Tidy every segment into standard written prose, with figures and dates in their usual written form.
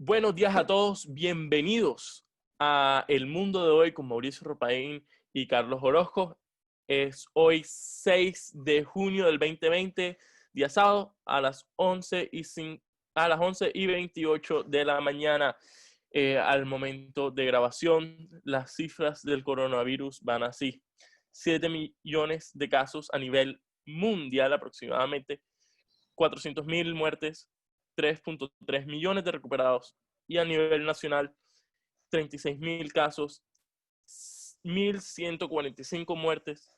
Buenos días a todos, bienvenidos a El Mundo de Hoy con Mauricio Ropaín y Carlos Orozco. Es hoy 6 de junio del 2020, día sábado, a las 11:28 de la mañana. Al momento de grabación, las cifras del coronavirus van así: 7 millones de casos a nivel mundial, aproximadamente 400.000 muertes, 3.3 millones de recuperados, y a nivel nacional 36.000 casos, 1.145 muertes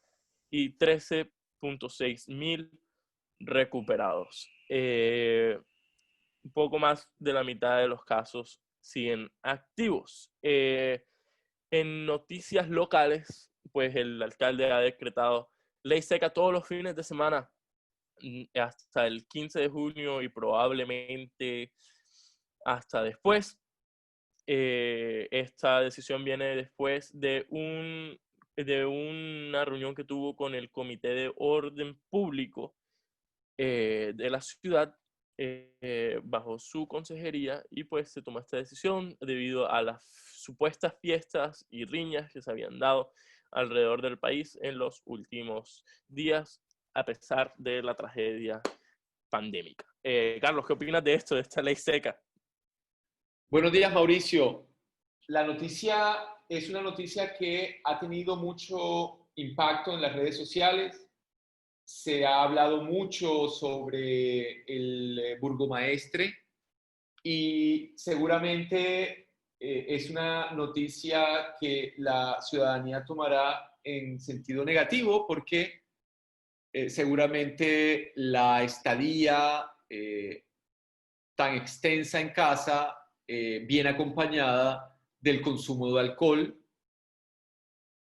y 13.6 mil recuperados. Un poco más de la mitad de los casos siguen activos. En noticias locales, pues el alcalde ha decretado ley seca todos los fines de semana hasta el 15 de junio y probablemente hasta después. Esta decisión viene después de una reunión que tuvo con el Comité de Orden Público de la ciudad bajo su consejería, y pues se tomó esta decisión debido a las supuestas fiestas y riñas que se habían dado alrededor del país en los últimos días, a pesar de la tragedia pandémica. Carlos, ¿qué opinas de esto, de esta ley seca? Buenos días, Mauricio. La noticia es una noticia que ha tenido mucho impacto en las redes sociales. Se ha hablado mucho sobre el burgomaestre y seguramente es una noticia que la ciudadanía tomará en sentido negativo porque seguramente la estadía tan extensa en casa bien acompañada del consumo de alcohol,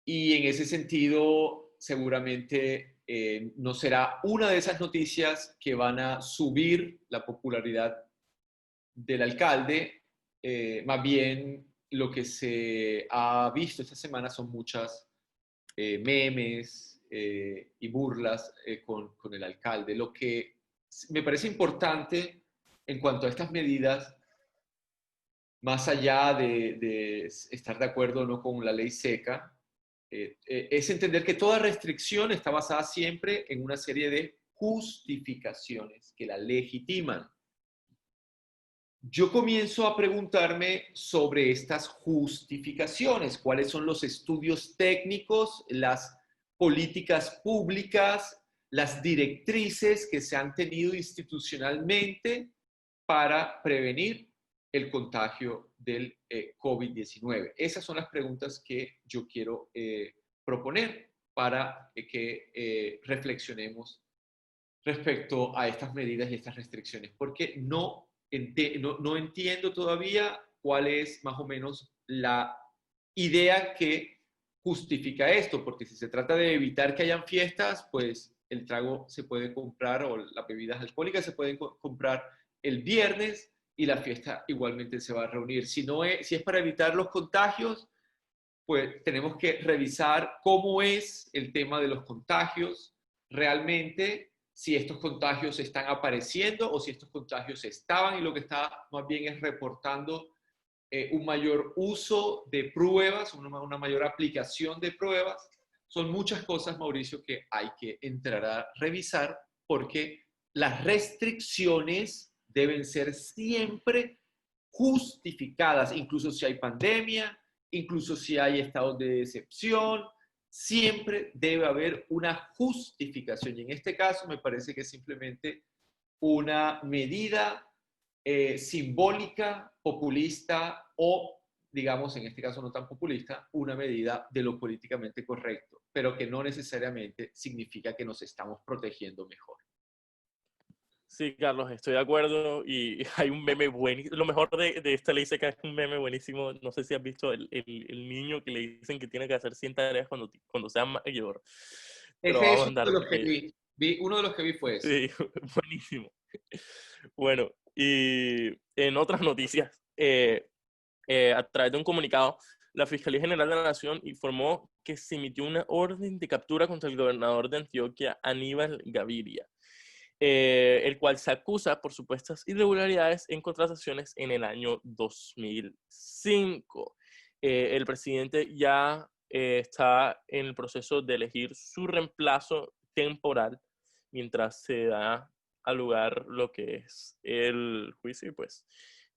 y en ese sentido seguramente no será una de esas noticias que van a subir la popularidad del alcalde. Más bien lo que se ha visto esta semana son muchas memes y burlas con el alcalde. Lo que me parece importante en cuanto a estas medidas, más allá de estar de acuerdo o no con la ley seca, es entender que toda restricción está basada siempre en una serie de justificaciones que la legitiman. Yo comienzo a preguntarme sobre estas justificaciones, cuáles son los estudios técnicos, las políticas públicas, las directrices que se han tenido institucionalmente para prevenir el contagio del COVID-19. Esas son las preguntas que yo quiero proponer para que reflexionemos respecto a estas medidas y estas restricciones, porque no entiendo todavía cuál es más o menos la idea que justifica esto, porque si se trata de evitar que hayan fiestas, pues el trago se puede comprar o las bebidas alcohólicas se pueden comprar el viernes y la fiesta igualmente se va a reunir. Si es para evitar los contagios, pues tenemos que revisar cómo es el tema de los contagios realmente, si estos contagios están apareciendo o si estos contagios estaban, y lo que está más bien es reportando un mayor uso de pruebas, una mayor aplicación de pruebas. Son muchas cosas, Mauricio, que hay que entrar a revisar, porque las restricciones deben ser siempre justificadas, incluso si hay pandemia, incluso si hay estados de excepción, siempre debe haber una justificación. Y en este caso me parece que es simplemente una medida simbólica, populista o, digamos, en este caso no tan populista, una medida de lo políticamente correcto, pero que no necesariamente significa que nos estamos protegiendo mejor. Sí, Carlos, estoy de acuerdo, y hay un meme buenísimo. Lo mejor de esta ley seca es un meme buenísimo. No sé si has visto el niño que le dicen que tiene que hacer 100 tareas cuando sea mayor. Te lo Ese voy a es uno de mandar. los que uno de los que vi fue ese. Sí, buenísimo. Bueno, y en otras noticias, a través de un comunicado, la Fiscalía General de la Nación informó que se emitió una orden de captura contra el gobernador de Antioquia, Aníbal Gaviria. el cual se acusa por supuestas irregularidades en contrataciones en el año 2005. El presidente ya está en el proceso de elegir su reemplazo temporal mientras se da a lugar lo que es el juicio y pues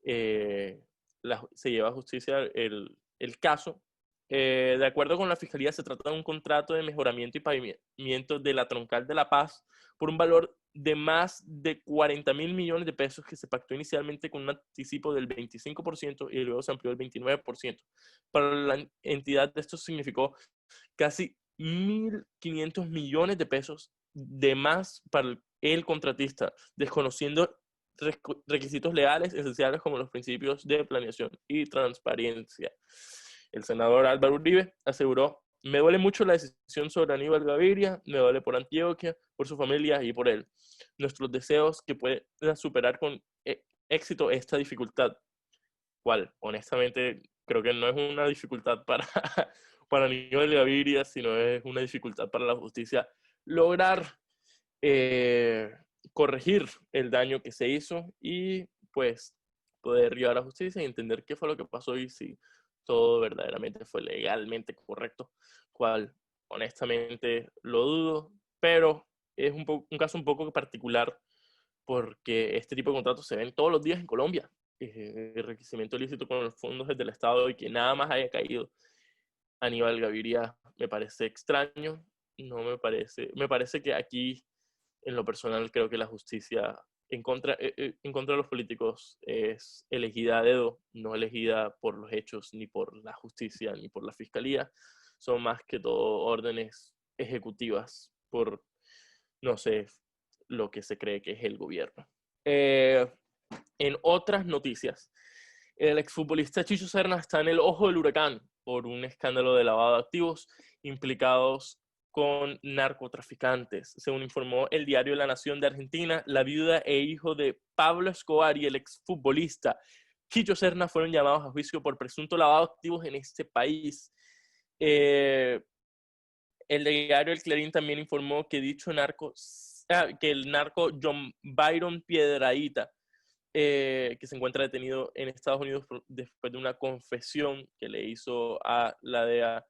se lleva a justicia el caso. De acuerdo con la Fiscalía, se trata de un contrato de mejoramiento y pavimento de la Troncal de La Paz por un valor de más de 40.000 millones de pesos que se pactó inicialmente con un anticipo del 25% y luego se amplió el 29%. Para la entidad esto significó casi 1.500 millones de pesos de más para el contratista, desconociendo requisitos legales esenciales como los principios de planeación y transparencia. El senador Álvaro Uribe aseguró: me duele mucho la decisión sobre Aníbal Gaviria, me duele por Antioquia, por su familia y por él. Nuestros deseos que pueda superar con éxito esta dificultad, cual honestamente creo que no es una dificultad para, para Aníbal Gaviria, sino es una dificultad para la justicia lograr corregir el daño que se hizo y pues poder llevar a la justicia y entender qué fue lo que pasó y si todo verdaderamente fue legalmente correcto, cual honestamente lo dudo, pero es un caso un poco particular porque este tipo de contratos se ven todos los días en Colombia. El enriquecimiento ilícito con los fondos del Estado y que nada más haya caído Aníbal Gaviria me parece extraño, no me parece que aquí en lo personal creo que la justicia en contra de los políticos es elegida a dedo, no elegida por los hechos, ni por la justicia, ni por la fiscalía. Son más que todo órdenes ejecutivas por, no sé, lo que se cree que es el gobierno. En otras noticias, el exfutbolista Chicho Serna está en el ojo del huracán por un escándalo de lavado de activos implicados con narcotraficantes. Según informó el diario La Nación de Argentina, la viuda e hijo de Pablo Escobar y el exfutbolista Chicho Serna fueron llamados a juicio por presunto lavado de activos en este país. El diario El Clarín también informó que que el narco John Byron Piedrahita, que se encuentra detenido en Estados Unidos después de una confesión que le hizo a la DEA,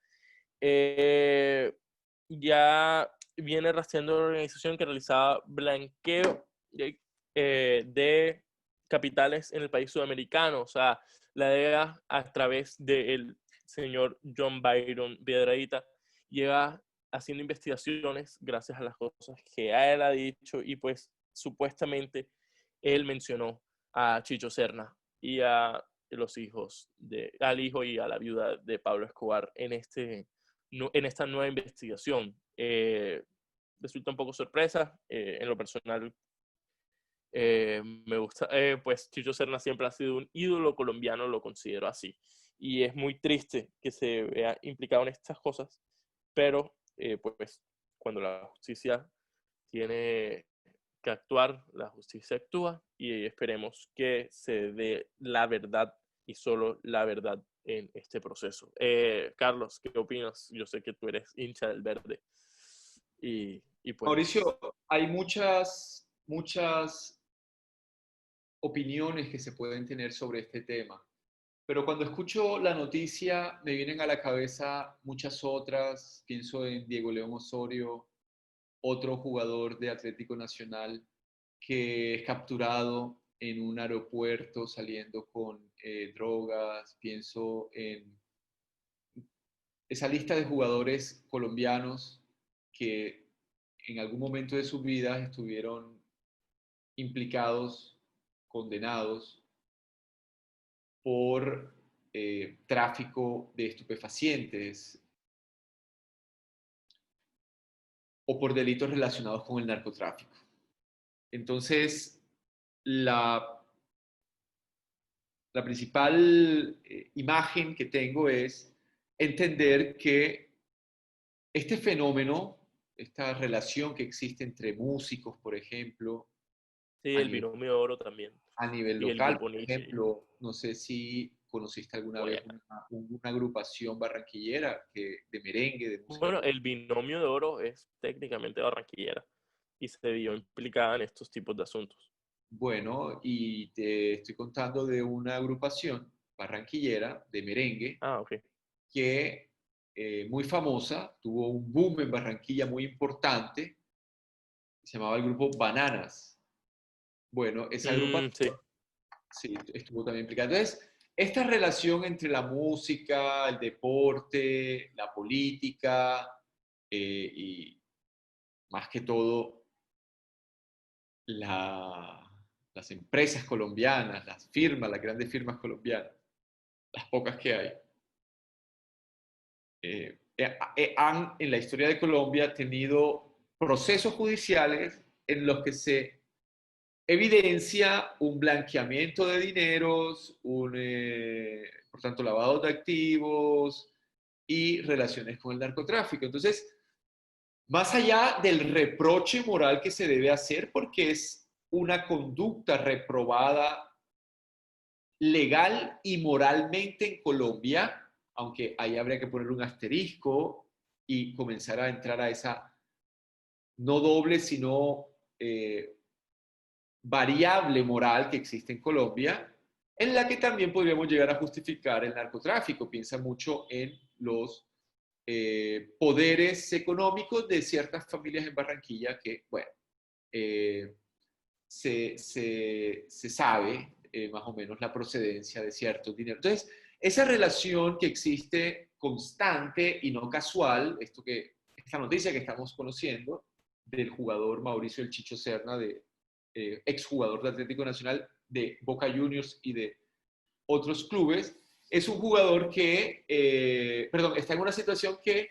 ya viene rastreando la organización que realizaba blanqueo de capitales en el país sudamericano. O sea, la DEA a través del señor John Byron Piedrahita lleva haciendo investigaciones gracias a las cosas que él ha dicho y pues supuestamente él mencionó a Chicho Serna y a los hijos al hijo y a la viuda de Pablo Escobar en esta nueva investigación. Resulta un poco sorpresa. En lo personal, me gusta, pues Chicho Serna siempre ha sido un ídolo colombiano, lo considero así. Y es muy triste que se vea implicado en estas cosas, pero pues cuando la justicia tiene que actuar, la justicia actúa y esperemos que se dé la verdad y solo la verdad en este proceso. Carlos, ¿qué opinas? Yo sé que tú eres hincha del verde y pues... Mauricio, hay muchas opiniones que se pueden tener sobre este tema, pero cuando escucho la noticia me vienen a la cabeza muchas otras. Pienso en Diego León Osorio, otro jugador de Atlético Nacional que es capturado en un aeropuerto saliendo con drogas. Pienso en esa lista de jugadores colombianos que en algún momento de sus vidas estuvieron implicados, condenados por tráfico de estupefacientes o por delitos relacionados con el narcotráfico. Entonces, la principal imagen que tengo es entender que este fenómeno, esta relación que existe entre músicos, por ejemplo, Sí, a el nivel, binomio de oro también. a nivel Y el local, grupo por Nietzsche. ejemplo, no sé si conociste alguna vez Bueno, una agrupación barranquillera de merengue, de música. bueno, el binomio de oro es técnicamente barranquillera. y se vio implicada en estos tipos de asuntos. Bueno, y te estoy contando de una agrupación barranquillera de merengue Ah, ok. que muy famosa, tuvo un boom en Barranquilla muy importante, se llamaba el grupo Bananas. Bueno, esa Sí. agrupación sí, estuvo también implicada. Entonces, esta relación entre la música, el deporte, la política y más que todo las empresas colombianas, las firmas, las grandes firmas colombianas, las pocas que hay, han en la historia de Colombia tenido procesos judiciales en los que se evidencia un blanqueamiento de dineros, por tanto, lavado de activos y relaciones con el narcotráfico. Entonces, más allá del reproche moral que se debe hacer, porque es una conducta reprobada legal y moralmente en Colombia, aunque ahí habría que poner un asterisco y comenzar a entrar a esa no doble, sino variable moral que existe en Colombia, en la que también podríamos llegar a justificar el narcotráfico. Piensa mucho en los poderes económicos de ciertas familias en Barranquilla que, bueno, eh, se sabe más o menos la procedencia de ciertos dineros. Entonces, esa relación que existe constante y no casual, esta noticia que estamos conociendo del jugador Mauricio El Chicho Serna, exjugador de Atlético Nacional, de Boca Juniors y de otros clubes, es un jugador que, está en una situación que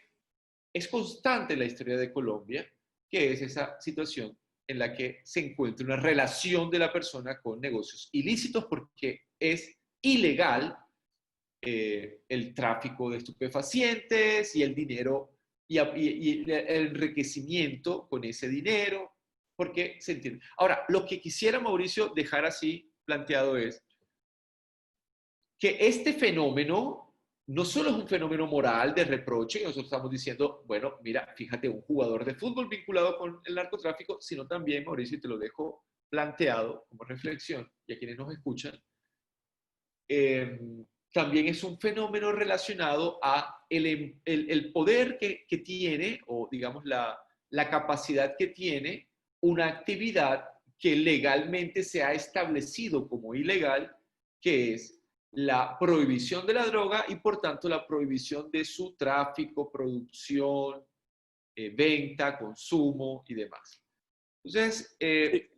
es constante en la historia de Colombia, que es esa situación en la que se encuentra una relación de la persona con negocios ilícitos porque es ilegal el tráfico de estupefacientes y el dinero y el enriquecimiento con ese dinero, porque se entiende. Ahora, lo que quisiera Mauricio dejar así planteado es que este fenómeno no solo es un fenómeno moral de reproche, que nosotros estamos diciendo, bueno, mira, fíjate, un jugador de fútbol vinculado con el narcotráfico, sino también, Mauricio, y te lo dejo planteado como reflexión, y a quienes nos escuchan, eh, también es un fenómeno relacionado a el poder que tiene, o digamos la capacidad que tiene una actividad que legalmente se ha establecido como ilegal, que es la prohibición de la droga y por tanto la prohibición de su tráfico, producción, venta, consumo y demás. Entonces, Sí,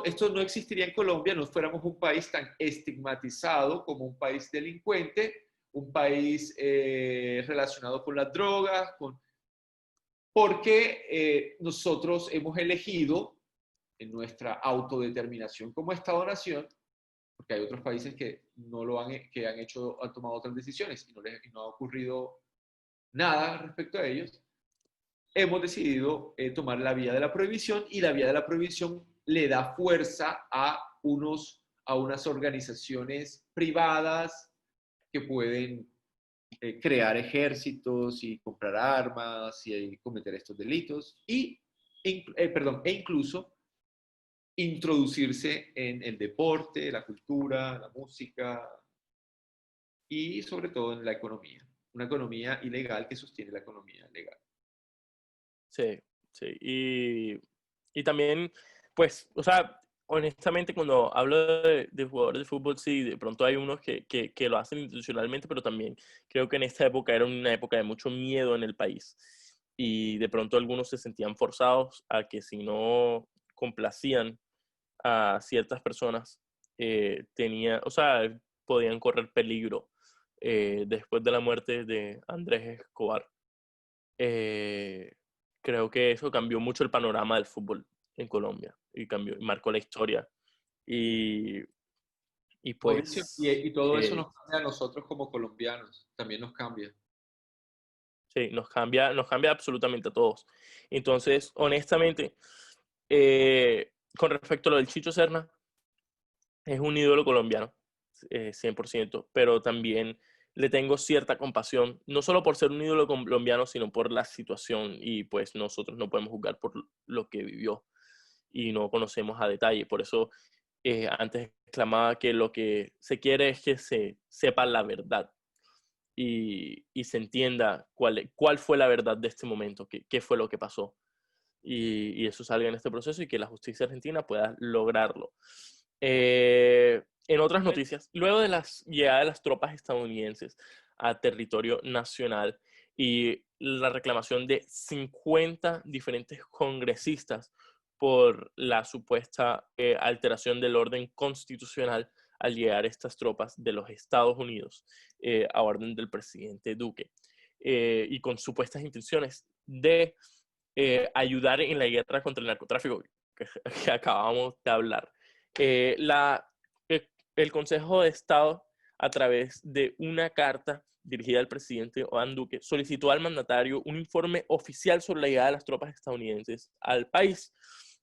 esto no existiría en Colombia, no fuéramos un país tan estigmatizado como un país delincuente, un país relacionado con las drogas, porque nosotros hemos elegido en nuestra autodeterminación como Estado-nación, porque hay otros países que no lo que han tomado otras decisiones y no ha ocurrido nada respecto a ellos, hemos decidido tomar la vía de la prohibición y la vía de la prohibición le da fuerza a unas organizaciones privadas que pueden crear ejércitos y comprar armas y cometer estos delitos e incluso introducirse en el deporte, la cultura, la música y sobre todo en la economía. Una economía ilegal que sostiene la economía legal. sí, sí. Y también, pues, o sea, honestamente, cuando hablo de jugadores de fútbol, sí, de pronto hay unos que lo hacen intencionalmente, pero también creo que en esta época era una época de mucho miedo en el país. Y de pronto algunos se sentían forzados a que si no complacían a ciertas personas, o sea, podían correr peligro después de la muerte de Andrés Escobar. Eh, Creo que eso cambió mucho el panorama del fútbol en Colombia y marcó la historia. Y, y Mauricio, pues, y todo eso nos cambia a nosotros como colombianos, también nos cambia. sí, nos cambia absolutamente a todos. Entonces, honestamente, con respecto a lo del Chicho Serna, es un ídolo colombiano, 100%, pero también le tengo cierta compasión, no solo por ser un ídolo colombiano, sino por la situación, y pues nosotros no podemos juzgar por lo que vivió y no conocemos a detalle. Por eso antes exclamaba que lo que se quiere es que se sepa la verdad y se entienda cuál fue la verdad de este momento, qué fue lo que pasó. Y eso salga en este proceso y que la justicia argentina pueda lograrlo. En otras noticias, luego de la llegada de las tropas estadounidenses a territorio nacional y la reclamación de 50 diferentes congresistas por la supuesta alteración del orden constitucional al llegar estas tropas de los Estados Unidos a orden del presidente Duque y con supuestas intenciones de ayudar en la guerra contra el narcotráfico que acabamos de hablar. Eh, la, el Consejo de Estado, a través de una carta dirigida al presidente Iván Duque, solicitó al mandatario un informe oficial sobre la llegada de las tropas estadounidenses al país.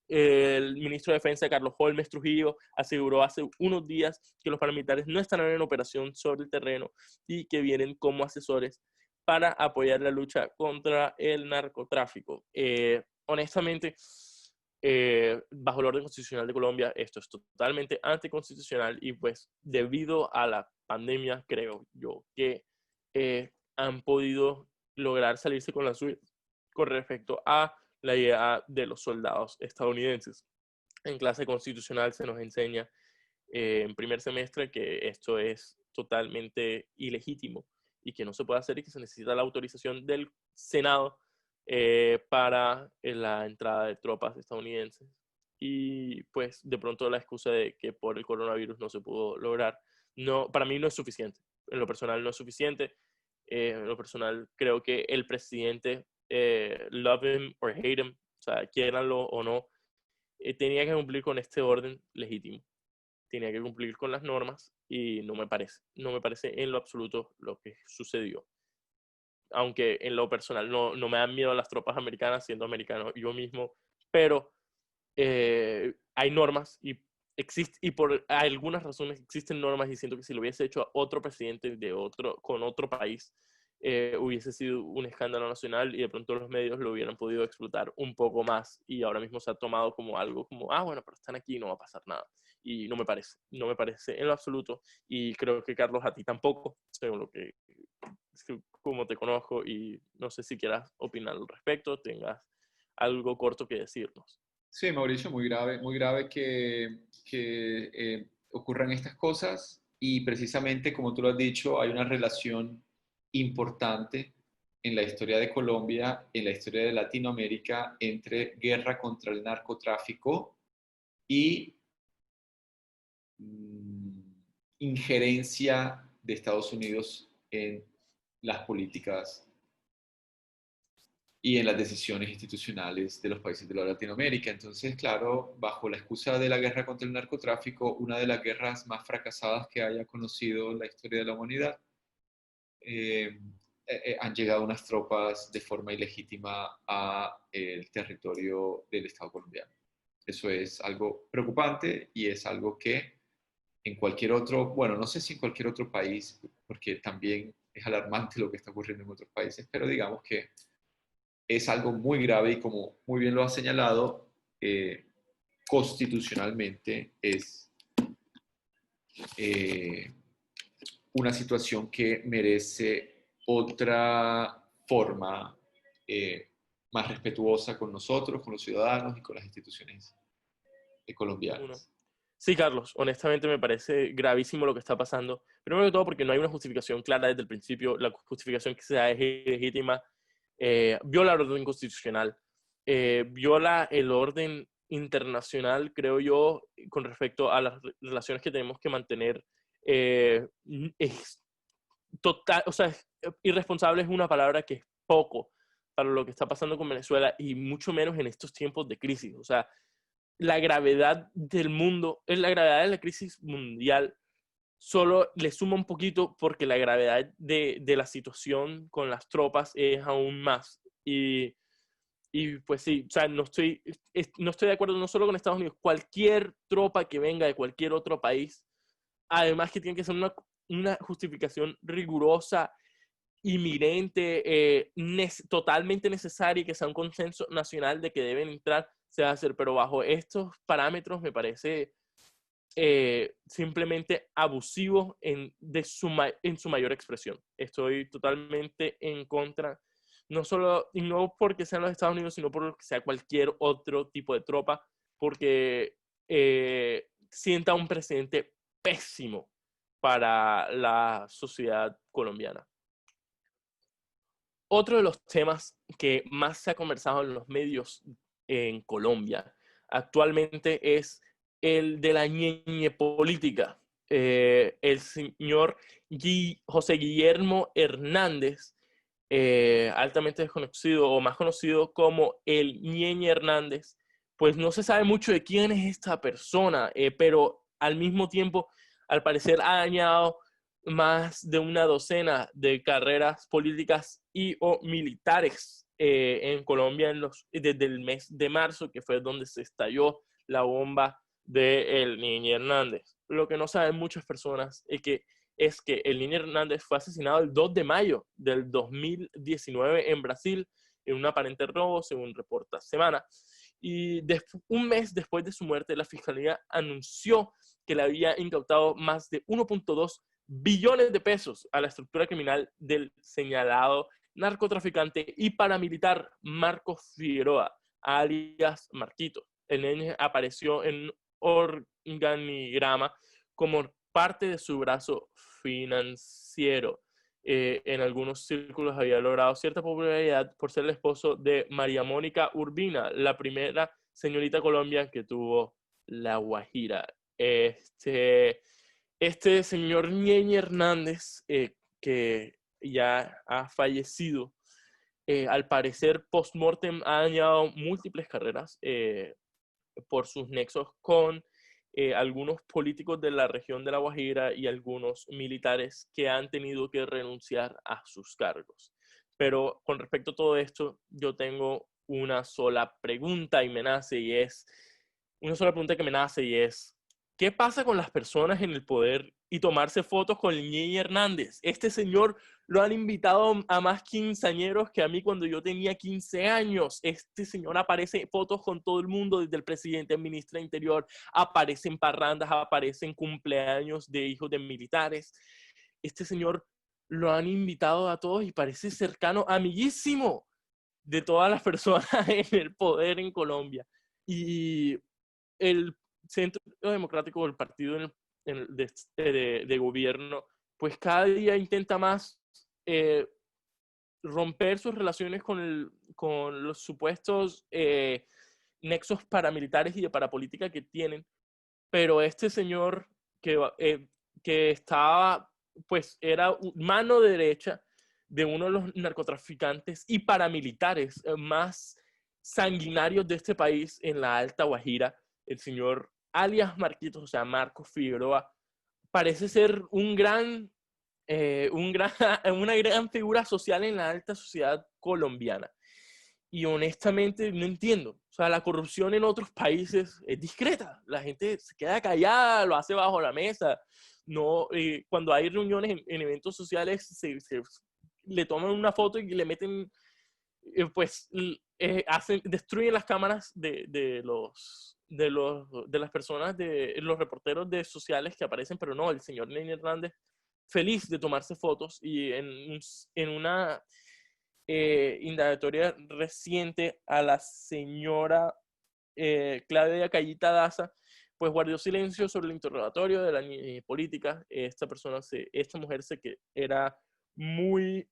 El ministro de Defensa, Carlos Holmes Trujillo, aseguró hace unos días que los paramilitares no estarán en operación sobre el terreno y que vienen como asesores para apoyar la lucha contra el narcotráfico. Honestamente, bajo el orden constitucional de Colombia, esto es totalmente anticonstitucional y pues debido a la pandemia, creo yo, que han podido lograr salirse con la suya con respecto a la llegada de los soldados estadounidenses. En clase constitucional se nos enseña en primer semestre que esto es totalmente ilegítimo y que no se puede hacer y que se necesita la autorización del Senado para la entrada de tropas estadounidenses. Y pues de pronto la excusa de que por el coronavirus no se pudo lograr, no, para mí no es suficiente. En lo personal no es suficiente. En lo personal creo que el presidente, love him or hate him, o sea, quiéranlo o no, tenía que cumplir con este orden legítimo. Tenía que cumplir con las normas y no me parece en lo absoluto lo que sucedió. Aunque en lo personal no me dan miedo las tropas americanas, siendo americano yo mismo, pero hay normas y por algunas razones existen normas y siento que si lo hubiese hecho a otro presidente con otro país, hubiese sido un escándalo nacional y de pronto los medios lo hubieran podido explotar un poco más y ahora mismo se ha tomado como algo como, bueno, pero están aquí y no va a pasar nada. Y no me parece en lo absoluto y creo que Carlos a ti tampoco, según lo que como te conozco y no sé si quieras opinar al respecto, tengas algo corto que decirnos. Sí, Mauricio, muy grave que ocurran estas cosas y precisamente como tú lo has dicho, hay una relación importante en la historia de Colombia, en la historia de Latinoamérica, entre guerra contra el narcotráfico y injerencia de Estados Unidos en las políticas y en las decisiones institucionales de los países de la Latinoamérica. Entonces, claro, bajo la excusa de la guerra contra el narcotráfico, una de las guerras más fracasadas que haya conocido la historia de la humanidad, han llegado unas tropas de forma ilegítima al territorio del Estado colombiano. Eso es algo preocupante y es algo que en cualquier otro, bueno, no sé si en cualquier otro país, porque también es alarmante lo que está ocurriendo en otros países, pero digamos que es algo muy grave y como muy bien lo ha señalado, constitucionalmente es una situación que merece otra forma más respetuosa con nosotros, con los ciudadanos y con las instituciones colombianas. Sí, Carlos, honestamente me parece gravísimo lo que está pasando. Primero que todo porque no hay una justificación clara desde el principio. La justificación que se da es ilegítima. Viola el orden constitucional. Viola el orden internacional, creo yo, con respecto a las relaciones que tenemos que mantener. Es total, o sea, irresponsable es una palabra que es poco para lo que está pasando con Venezuela y mucho menos en estos tiempos de crisis. O sea, la gravedad del mundo, la gravedad de la crisis mundial solo le suma un poquito porque la gravedad de la situación con las tropas es aún más. Y pues sí, o sea, no estoy de acuerdo no solo con Estados Unidos, cualquier tropa que venga de cualquier otro país, además que tiene que ser una justificación rigurosa, inminente, totalmente necesaria y que sea un consenso nacional de que deben entrar, se va a hacer. Pero bajo estos parámetros me parece simplemente abusivo en su mayor expresión. Estoy totalmente en contra, no solo, y no porque sean los Estados Unidos, sino porque sea cualquier otro tipo de tropa, porque sienta un precedente pésimo para la sociedad colombiana. Otro de los temas que más se ha conversado en los medios en Colombia actualmente es el de la ñeñe política. El señor José Guillermo Hernández, altamente desconocido o más conocido como el Ñeñe Hernández, pues no se sabe mucho de quién es esta persona, pero al mismo tiempo, al parecer ha dañado más de una docena de carreras políticas y o militares en Colombia desde el mes de marzo, que fue donde se estalló la bomba del Niño Hernández. Lo que no saben muchas personas es que el Niño Hernández fue asesinado el 2 de mayo del 2019 en Brasil en un aparente robo, según reporta Semana. Y un mes después de su muerte, la Fiscalía anunció que le había incautado más de 1.2 billones de pesos a la estructura criminal del señalado narcotraficante y paramilitar Marcos Figueroa, alias Marquito. El nene apareció en un organigrama como parte de su brazo financiero. En algunos círculos había logrado cierta popularidad por ser el esposo de María Mónica Urbina, la primera señorita Colombia que tuvo La Guajira. Este señor Ñeñe Hernández, que ya ha fallecido, al parecer post-mortem ha dañado múltiples carreras por sus nexos con algunos políticos de la región de La Guajira y algunos militares que han tenido que renunciar a sus cargos. Pero con respecto a todo esto, yo tengo una sola pregunta y me nace y es, una sola pregunta que me nace y es, ¿qué pasa con las personas en el poder y tomarse fotos con el Ñeñe Hernández? Este señor lo han invitado a más quinceañeros que a mí cuando yo tenía 15 años. Este señor aparece en fotos con todo el mundo, desde el presidente, el ministro de Interior, aparece en parrandas, aparece en cumpleaños de hijos de militares. Este señor lo han invitado a todos y parece cercano, amiguísimo de todas las personas en el poder en Colombia. Y el Centro Democrático, el partido de gobierno, pues cada día intenta más romper sus relaciones con los supuestos nexos paramilitares y de parapolítica que tienen, pero este señor que estaba, pues era mano derecha de uno de los narcotraficantes y paramilitares más sanguinarios de este país en la Alta Guajira, el señor alias Marquitos, o sea, Marcos Figueroa, parece ser una gran figura social en la alta sociedad colombiana. Y honestamente no entiendo. O sea, la corrupción en otros países es discreta. La gente se queda callada, lo hace bajo la mesa. No, cuando hay reuniones en eventos sociales, le toman una foto y le meten, pues, destruyen las cámaras de las personas, de los reporteros de sociales que aparecen, pero no, el señor Lenín Hernández feliz de tomarse fotos y en una indagatoria reciente a la señora Claudia Callita Daza, pues guardó silencio sobre el interrogatorio de la política. Esta mujer que era muy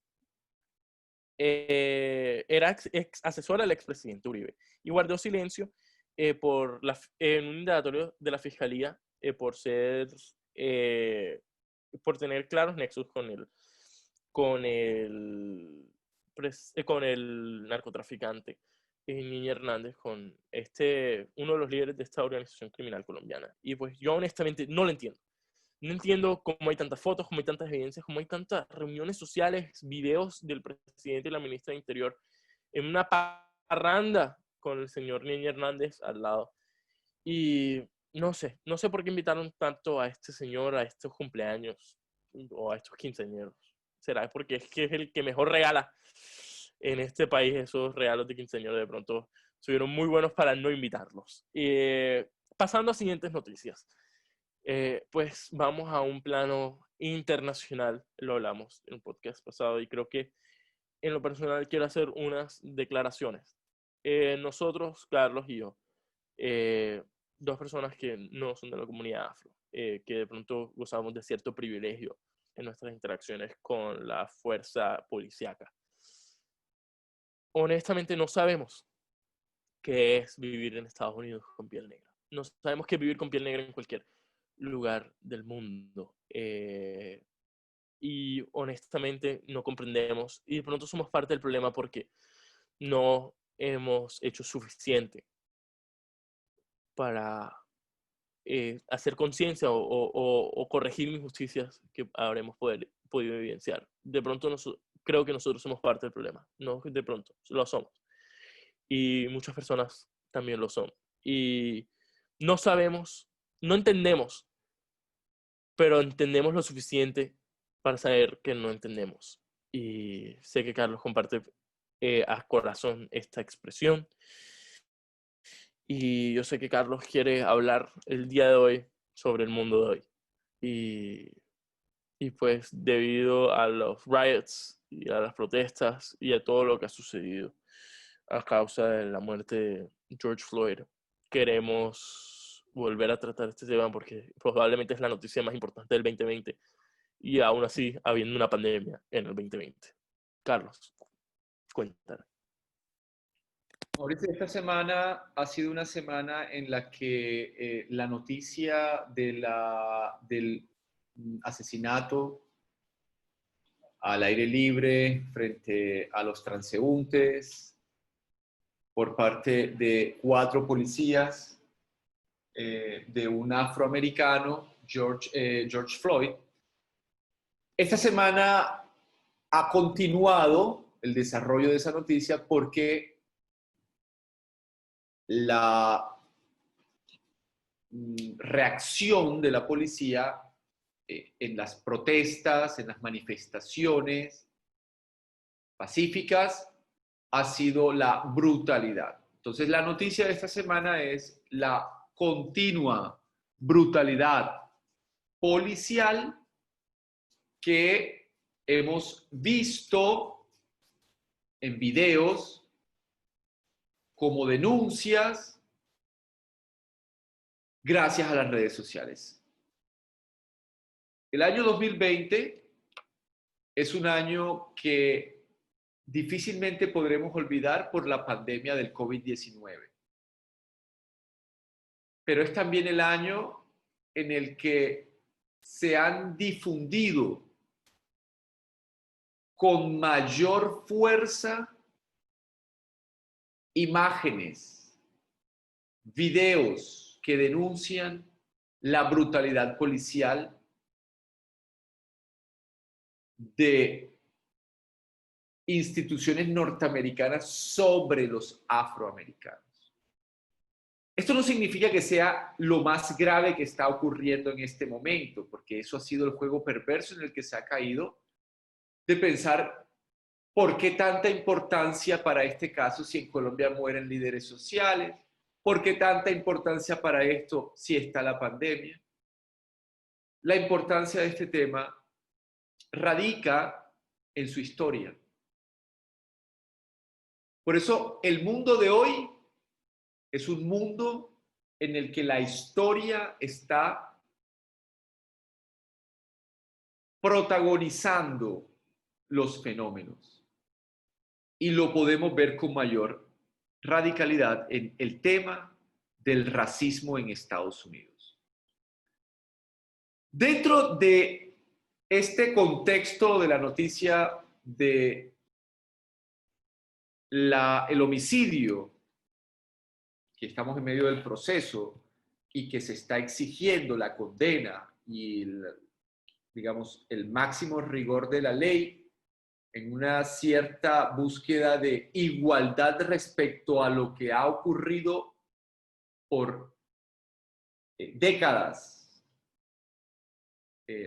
era ex asesora del expresidente Uribe y guardó silencio en un indagatorio de la fiscalía por tener claros nexos con el narcotraficante Niño Hernández, con uno de los líderes de esta organización criminal colombiana. Y pues yo honestamente no lo entiendo. No entiendo cómo hay tantas fotos, cómo hay tantas evidencias, cómo hay tantas reuniones sociales, videos del presidente y la ministra de Interior en una parranda con el señor Niño Hernández al lado. Y no sé por qué invitaron tanto a este señor a estos cumpleaños. o a estos quinceañeros. ¿Será porque es que es el que mejor regala en este país esos regalos de quinceañeros? De pronto estuvieron muy buenos para no invitarlos. Pasando a siguientes noticias. Pues vamos a un plano internacional. Lo hablamos en un podcast pasado y creo que en lo personal quiero hacer unas declaraciones. Nosotros, Carlos y yo, dos personas que no son de la comunidad afro, que de pronto gozamos de cierto privilegio en nuestras interacciones con la fuerza policíaca. Honestamente no sabemos qué es vivir en Estados Unidos con piel negra. No sabemos qué es vivir con piel negra en cualquier lugar del mundo. Y honestamente no comprendemos y de pronto somos parte del problema porque no hemos hecho suficiente para hacer conciencia o corregir injusticias que habremos podido evidenciar. De pronto creo que nosotros somos parte del problema, no de pronto, lo somos. Y muchas personas también lo son. Y no sabemos, no entendemos, pero entendemos lo suficiente para saber que no entendemos. Y sé que Carlos comparte a corazón esta expresión. Y yo sé que Carlos quiere hablar el día de hoy sobre el mundo de hoy. Y pues debido a los riots y a las protestas y a todo lo que ha sucedido a causa de la muerte de George Floyd, queremos volver a tratar este tema porque probablemente es la noticia más importante del 2020 y aún así habiendo una pandemia en el 2020. Carlos, cuéntame. Ahorita esta semana ha sido una semana en la que la noticia del asesinato al aire libre frente a los transeúntes por parte de 4 policías, de un afroamericano, George Floyd. Esta semana ha continuado el desarrollo de esa noticia porque la reacción de la policía en las protestas, en las manifestaciones pacíficas, ha sido la brutalidad. Entonces, la noticia de esta semana es la continua brutalidad policial que hemos visto en videos como denuncias gracias a las redes sociales. El año 2020 es un año que difícilmente podremos olvidar por la pandemia del COVID-19. Pero es también el año en el que se han difundido con mayor fuerza imágenes, videos que denuncian la brutalidad policial de instituciones norteamericanas sobre los afroamericanos. Esto no significa que sea lo más grave que está ocurriendo en este momento, porque eso ha sido el juego perverso en el que se ha caído, de pensar por qué tanta importancia para este caso si en Colombia mueren líderes sociales, por qué tanta importancia para esto si está la pandemia. La importancia de este tema radica en su historia. Por eso el mundo de hoy es un mundo en el que la historia está protagonizando los fenómenos. Y lo podemos ver con mayor radicalidad en el tema del racismo en Estados Unidos. Dentro de este contexto de la noticia de el homicidio, que estamos en medio del proceso y que se está exigiendo la condena y el máximo rigor de la ley en una cierta búsqueda de igualdad respecto a lo que ha ocurrido por décadas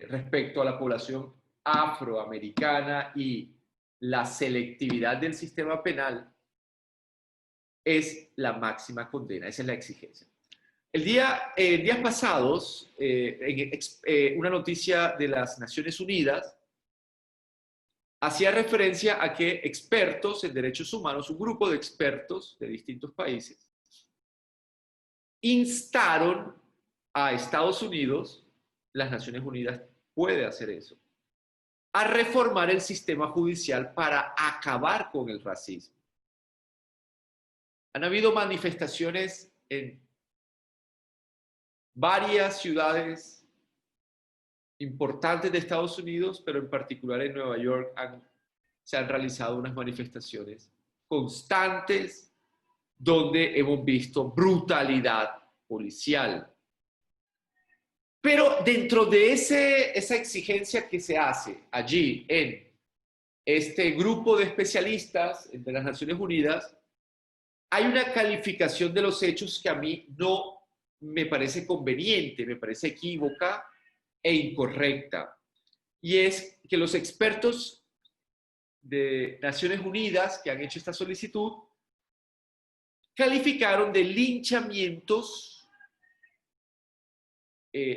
respecto a la población afroamericana y la selectividad del sistema penal es la máxima condena, esa es la exigencia. Días pasados, una noticia de las Naciones Unidas hacía referencia a que expertos en derechos humanos, un grupo de expertos de distintos países, instaron a Estados Unidos, las Naciones Unidas puede hacer eso, a reformar el sistema judicial para acabar con el racismo. Han habido manifestaciones en varias ciudades importantes de Estados Unidos, pero en particular en Nueva York se han realizado unas manifestaciones constantes donde hemos visto brutalidad policial. Pero dentro de esa exigencia que se hace allí en este grupo de especialistas de las Naciones Unidas, hay una calificación de los hechos que a mí no me parece conveniente, me parece equívoca e incorrecta. Y es que los expertos de Naciones Unidas que han hecho esta solicitud calificaron de linchamientos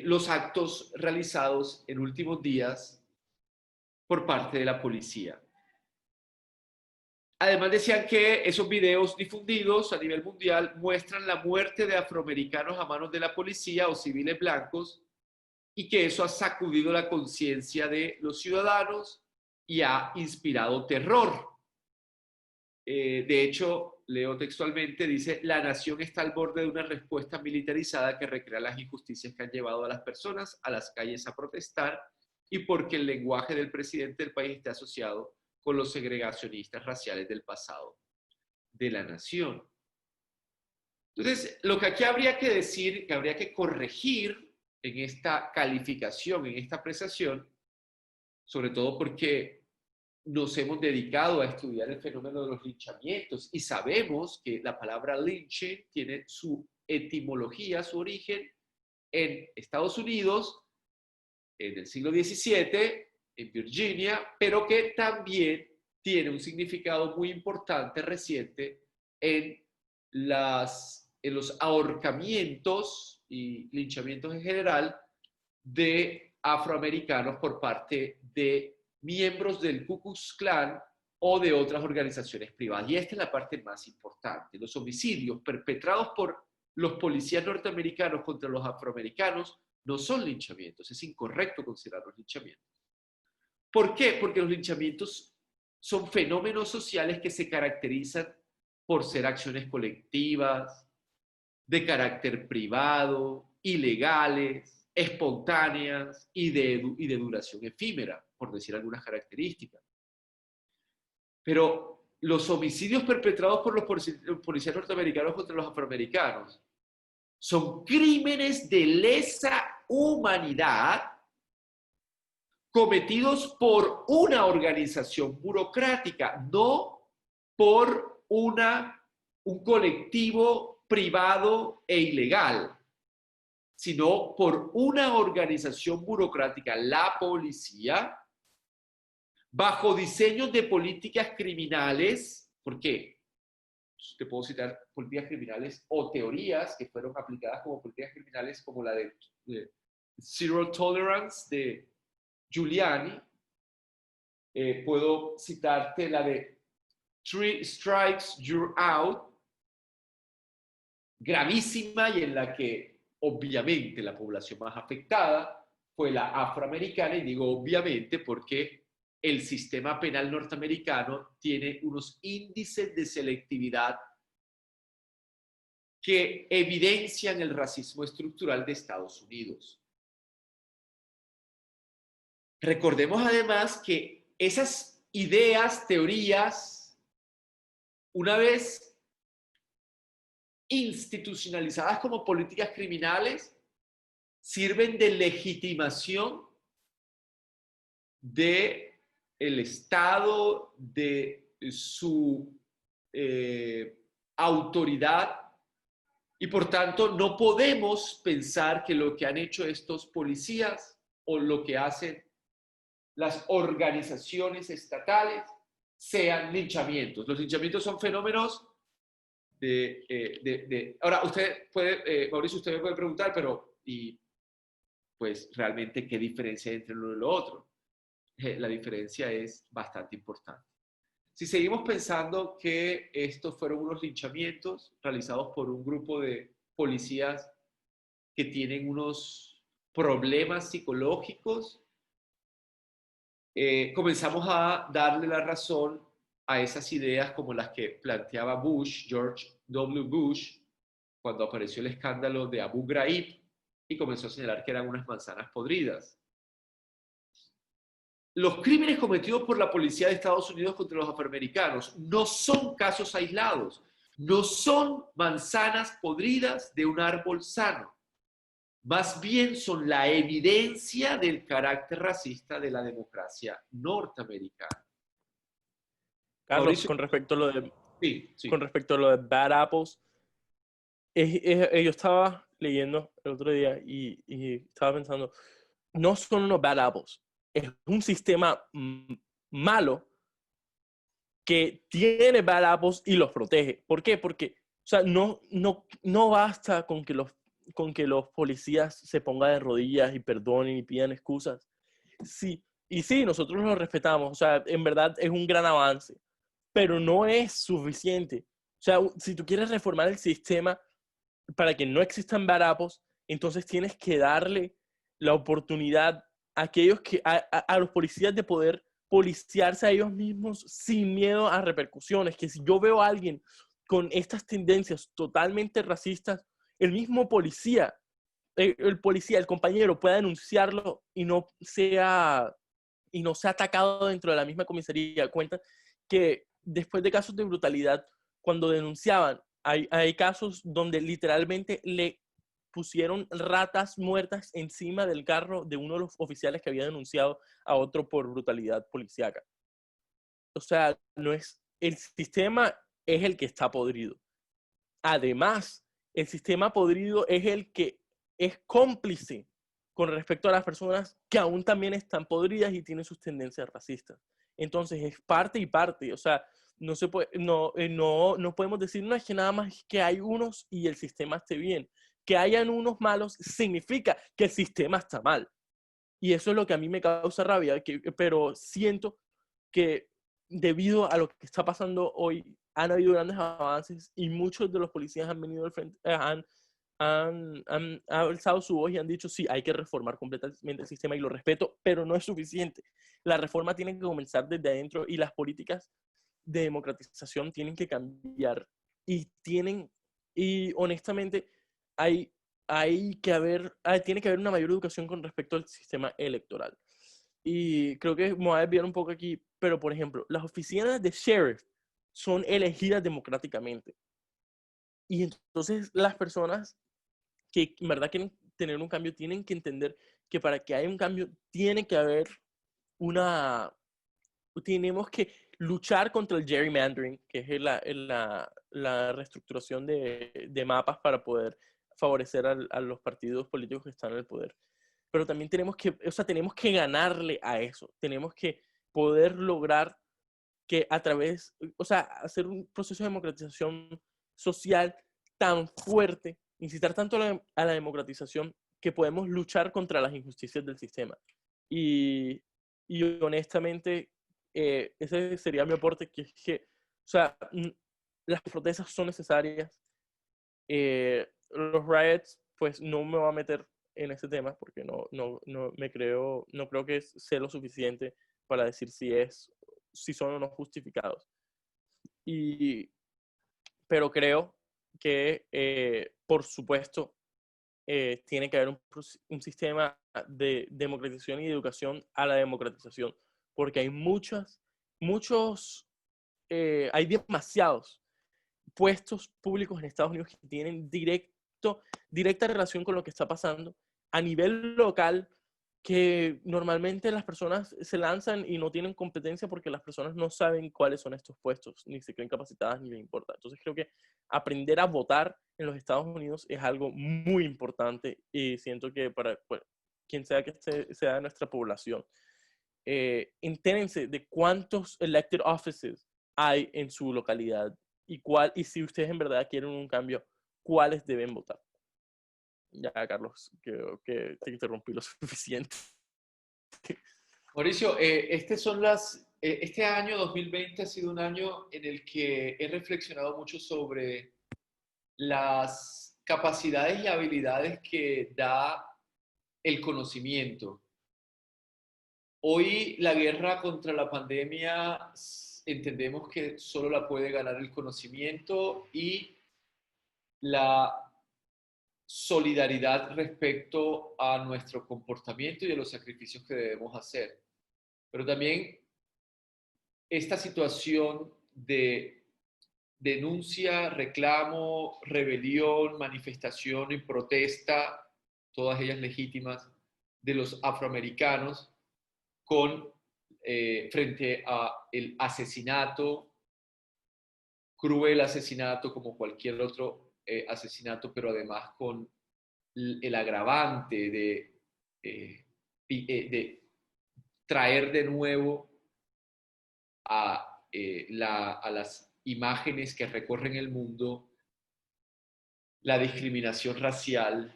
los actos realizados en últimos días por parte de la policía. Además decían que esos videos difundidos a nivel mundial muestran la muerte de afroamericanos a manos de la policía o civiles blancos y que eso ha sacudido la conciencia de los ciudadanos y ha inspirado terror. De hecho, leo textualmente, dice, la nación está al borde de una respuesta militarizada que recrea las injusticias que han llevado a las personas a las calles a protestar y porque el lenguaje del presidente del país está asociado con los segregacionistas raciales del pasado de la nación. Entonces, lo que aquí habría que decir, que habría que corregir en esta calificación, en esta apreciación, sobre todo porque nos hemos dedicado a estudiar el fenómeno de los linchamientos y sabemos que la palabra lynching tiene su etimología, su origen en Estados Unidos en el siglo XVII, en Virginia, pero que también tiene un significado muy importante reciente en los ahorcamientos y linchamientos en general de afroamericanos por parte de miembros del Ku Klux Klan o de otras organizaciones privadas. Y esta es la parte más importante. Los homicidios perpetrados por los policías norteamericanos contra los afroamericanos no son linchamientos. Es incorrecto considerarlos linchamientos. ¿Por qué? Porque los linchamientos son fenómenos sociales que se caracterizan por ser acciones colectivas, de carácter privado, ilegales, espontáneas y de duración efímera, por decir algunas características. Pero los homicidios perpetrados por los policías norteamericanos contra los afroamericanos son crímenes de lesa humanidad cometidos por una organización burocrática, no por un colectivo privado e ilegal, sino por una organización burocrática, la policía, bajo diseños de políticas criminales, porque te puedo citar políticas criminales o teorías que fueron aplicadas como políticas criminales, como la de Zero Tolerance de Giuliani. Puedo citarte la de Three Strikes, You're Out, gravísima y en la que obviamente la población más afectada fue la afroamericana, y digo obviamente porque el sistema penal norteamericano tiene unos índices de selectividad que evidencian el racismo estructural de Estados Unidos. Recordemos además que esas ideas, teorías, una vez institucionalizadas como políticas criminales, sirven de legitimación del Estado, de su autoridad, y por tanto no podemos pensar que lo que han hecho estos policías o lo que hacen las organizaciones estatales sean linchamientos. Los linchamientos son fenómenos Ahora, usted puede, Mauricio, usted me puede preguntar, pero, y pues realmente, ¿qué diferencia hay entre uno y lo otro? La diferencia es bastante importante. Si seguimos pensando que estos fueron unos linchamientos realizados por un grupo de policías que tienen unos problemas psicológicos, comenzamos a darle la razón a esas ideas como las que planteaba Bush, George W. Bush, cuando apareció el escándalo de Abu Ghraib y comenzó a señalar que eran unas manzanas podridas. Los crímenes cometidos por la policía de Estados Unidos contra los afroamericanos no son casos aislados, no son manzanas podridas de un árbol sano. Más bien son la evidencia del carácter racista de la democracia norteamericana. Carlos, Mauricio, con respecto a lo de, sí, con sí. respecto a lo de Bad Apples, yo estaba leyendo el otro día y estaba pensando, no son unos Bad Apples, es un sistema malo que tiene Bad Apples y los protege. ¿Por qué? Porque, o sea, no basta con que los policías se pongan de rodillas y perdonen y pidan excusas. Sí, y sí, nosotros lo respetamos, o sea, en verdad es un gran avance, pero no es suficiente. O sea, si tú quieres reformar el sistema para que no existan Bad Apples, entonces tienes que darle la oportunidad a aquellos a los policías de poder policiarse a ellos mismos sin miedo a repercusiones. Que si yo veo a alguien con estas tendencias totalmente racistas, el mismo policía, el policía, el compañero pueda denunciarlo y no sea atacado dentro de la misma comisaría. Cuenta que después de casos de brutalidad, cuando denunciaban, hay casos donde literalmente le pusieron ratas muertas encima del carro de uno de los oficiales que había denunciado a otro por brutalidad policíaca. O sea, no es, el sistema es el que está podrido. Además, el sistema podrido es el que es cómplice con respecto a las personas que aún también están podridas y tienen sus tendencias racistas. Entonces, es parte y parte. O sea, no se puede, no podemos decir, no es que nada más que hay unos y el sistema esté bien. Que hayan unos malos significa que el sistema está mal. Y eso es lo que a mí me causa rabia, pero siento que debido a lo que está pasando hoy, han habido grandes avances y muchos de los policías han venido al frente, han alzado su voz y han dicho, sí, hay que reformar completamente el sistema y lo respeto, pero no es suficiente. La reforma tiene que comenzar desde adentro y las políticas de democratización tienen que cambiar y honestamente hay tiene que haber una mayor educación con respecto al sistema electoral. Y creo que me voy a desviar un poco aquí, pero por ejemplo, las oficinas de sheriff son elegidas democráticamente. Y entonces las personas que en verdad quieren tener un cambio tienen que entender que para que haya un cambio tiene que haber tenemos que luchar contra el gerrymandering, que es la reestructuración de mapas para poder favorecer a los partidos políticos que están en el poder. Pero también tenemos que ganarle a eso. Tenemos que poder lograr que hacer un proceso de democratización social tan fuerte, incitar tanto a la democratización que podemos luchar contra las injusticias del sistema. Y honestamente, ese sería mi aporte, que es que, o sea, las protestas son necesarias. Los riots, pues no me voy a meter en ese tema porque no creo que sea lo suficiente para decir si son o no justificados. Pero creo que, por supuesto, tiene que haber un sistema de democratización y de educación a la democratización, porque hay demasiados puestos públicos en Estados Unidos que tienen directa relación con lo que está pasando a nivel local, que normalmente las personas se lanzan y no tienen competencia porque las personas no saben cuáles son estos puestos, ni se creen capacitadas, ni les importa. Entonces creo que aprender a votar en los Estados Unidos es algo muy importante y siento que quien sea que sea nuestra población, entérense de cuántos elected offices hay en su localidad y si ustedes en verdad quieren un cambio, cuáles deben votar. Ya, Carlos, creo que te interrumpí lo suficiente. Mauricio, este año 2020 ha sido un año en el que he reflexionado mucho sobre las capacidades y habilidades que da el conocimiento. Hoy la guerra contra la pandemia entendemos que solo la puede ganar el conocimiento y la solidaridad respecto a nuestro comportamiento y a los sacrificios que debemos hacer. Pero también esta situación de denuncia, reclamo, rebelión, manifestación y protesta, todas ellas legítimas, de los afroamericanos frente a el asesinato, cruel asesinato como cualquier otro asesinato, pero además con el agravante de traer de nuevo a las imágenes que recorren el mundo la discriminación racial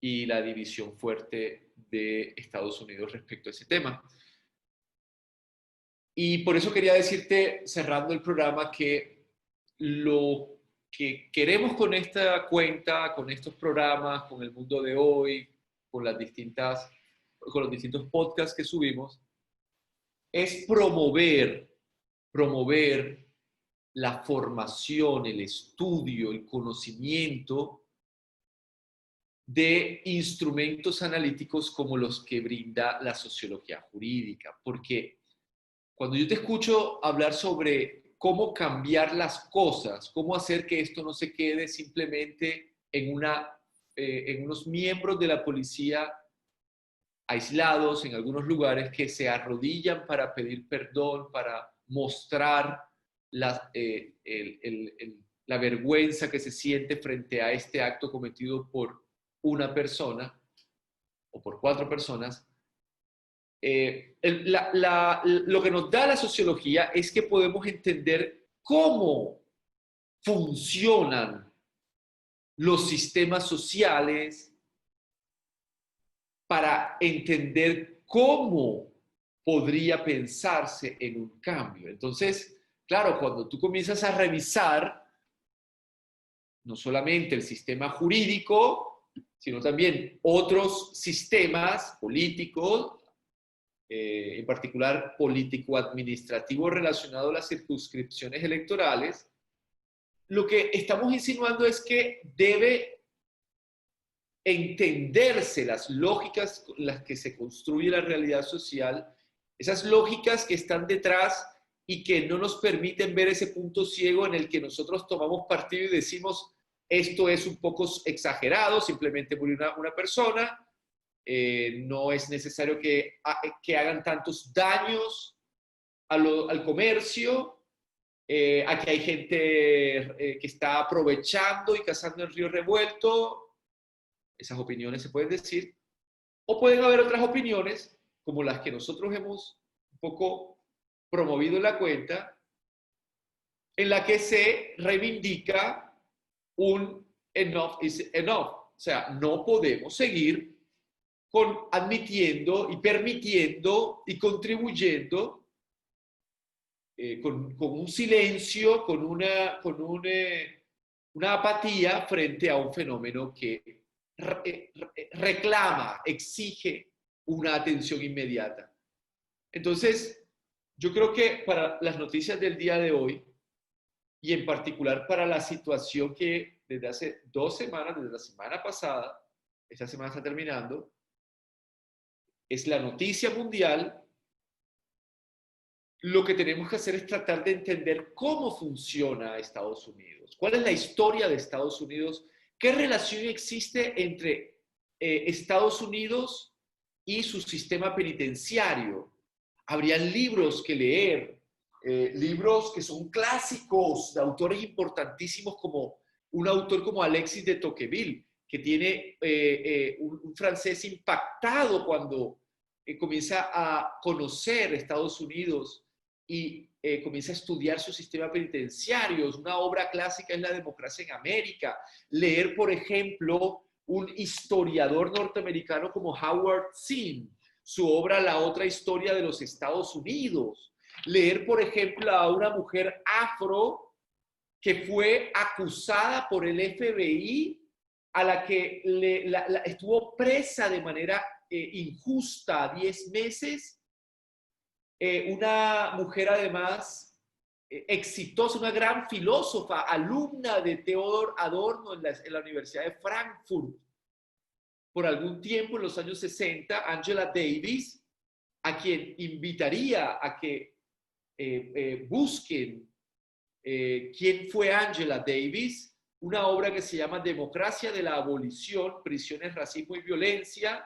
y la división fuerte de Estados Unidos respecto a ese tema. Y por eso quería decirte, cerrando el programa, que lo que queremos con esta cuenta, con estos programas, con el mundo de hoy, con los distintos podcasts que subimos, es promover la formación, el estudio, el conocimiento de instrumentos analíticos como los que brinda la sociología jurídica. Porque cuando yo te escucho hablar sobre cómo cambiar las cosas, cómo hacer que esto no se quede simplemente en unos miembros de la policía aislados en algunos lugares que se arrodillan para pedir perdón, para mostrar la vergüenza que se siente frente a este acto cometido por una persona o por 4 personas. Lo que nos da la sociología es que podemos entender cómo funcionan los sistemas sociales para entender cómo podría pensarse en un cambio. Entonces, claro, cuando tú comienzas a revisar no solamente el sistema jurídico, sino también otros sistemas políticos, en particular político-administrativo relacionado a las circunscripciones electorales, lo que estamos insinuando es que debe entenderse las lógicas con las que se construye la realidad social, esas lógicas que están detrás y que no nos permiten ver ese punto ciego en el que nosotros tomamos partido y decimos, esto es un poco exagerado, simplemente murió una persona, no es necesario que hagan tantos daños al comercio, aquí hay gente que está aprovechando y cazando el río revuelto. Esas opiniones se pueden decir, o pueden haber otras opiniones, como las que nosotros hemos un poco promovido en la cuenta, en la que se reivindica un enough is enough. O sea, no podemos seguir admitiendo y permitiendo y contribuyendo con un silencio, con una apatía frente a un fenómeno que reclama, exige una atención inmediata. Entonces, yo creo que para las noticias del día de hoy, y en particular para la situación que desde hace 2 semanas, desde la semana pasada, esta semana está terminando, es la noticia mundial, lo que tenemos que hacer es tratar de entender cómo funciona Estados Unidos, cuál es la historia de Estados Unidos, qué relación existe entre Estados Unidos y su sistema penitenciario. Habrían libros que leer, libros que son clásicos de autores importantísimos como un autor como Alexis de Tocqueville, que tiene un francés impactado cuando comienza a conocer Estados Unidos y comienza a estudiar su sistema penitenciario. Una obra clásica es La democracia en América. Leer, por ejemplo, un historiador norteamericano como Howard Zinn, su obra La otra historia de los Estados Unidos. Leer, por ejemplo, a una mujer afro que fue acusada por el FBI, a la que estuvo presa de manera injusta 10 meses. Una mujer además exitosa, una gran filósofa, alumna de Theodor Adorno en la Universidad de Frankfurt. Por algún tiempo, en los años 60, Angela Davis, a quien invitaría a que busquen quién fue Angela Davis, una obra que se llama Democracia de la Abolición, Prisiones, Racismo y Violencia,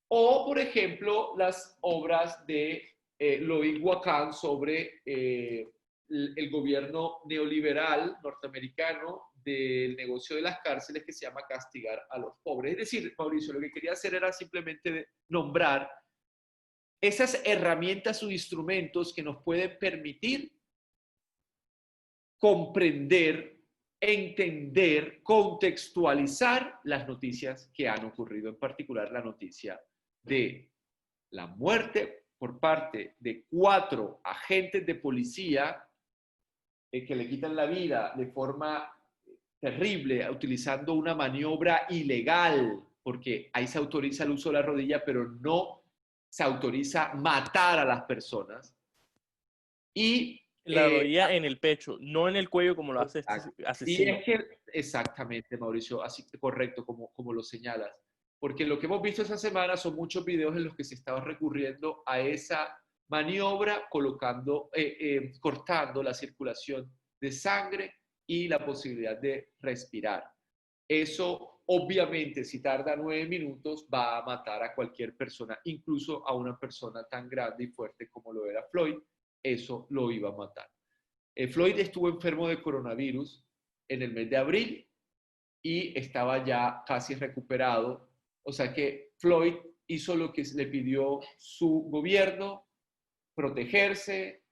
o, por ejemplo, las obras de Loïc Wacquant sobre el gobierno neoliberal norteamericano del negocio de las cárceles, que se llama Castigar a los pobres. Es decir, Mauricio, lo que quería hacer era simplemente nombrar esas herramientas o instrumentos que nos pueden permitir comprender, entender, contextualizar las noticias que han ocurrido, en particular la noticia de la muerte por parte de 4 agentes de policía que le quitan la vida de forma terrible, utilizando una maniobra ilegal, porque ahí se autoriza el uso de la rodilla, pero no se autoriza matar a las personas. Y la rodilla en el pecho, no en el cuello como lo hace este asesino. Y es que, exactamente, Mauricio, así correcto como lo señalas. Porque lo que hemos visto esta semana son muchos videos en los que se estaba recurriendo a esa maniobra, cortando la circulación de sangre y la posibilidad de respirar. Eso, obviamente, si tarda 9 minutos, va a matar a cualquier persona, incluso a una persona tan grande y fuerte como lo era Floyd. Eso lo iba a matar. Floyd estuvo enfermo de coronavirus en el mes de abril y estaba ya casi recuperado. O sea que Floyd hizo lo que le pidió su gobierno, protegerse,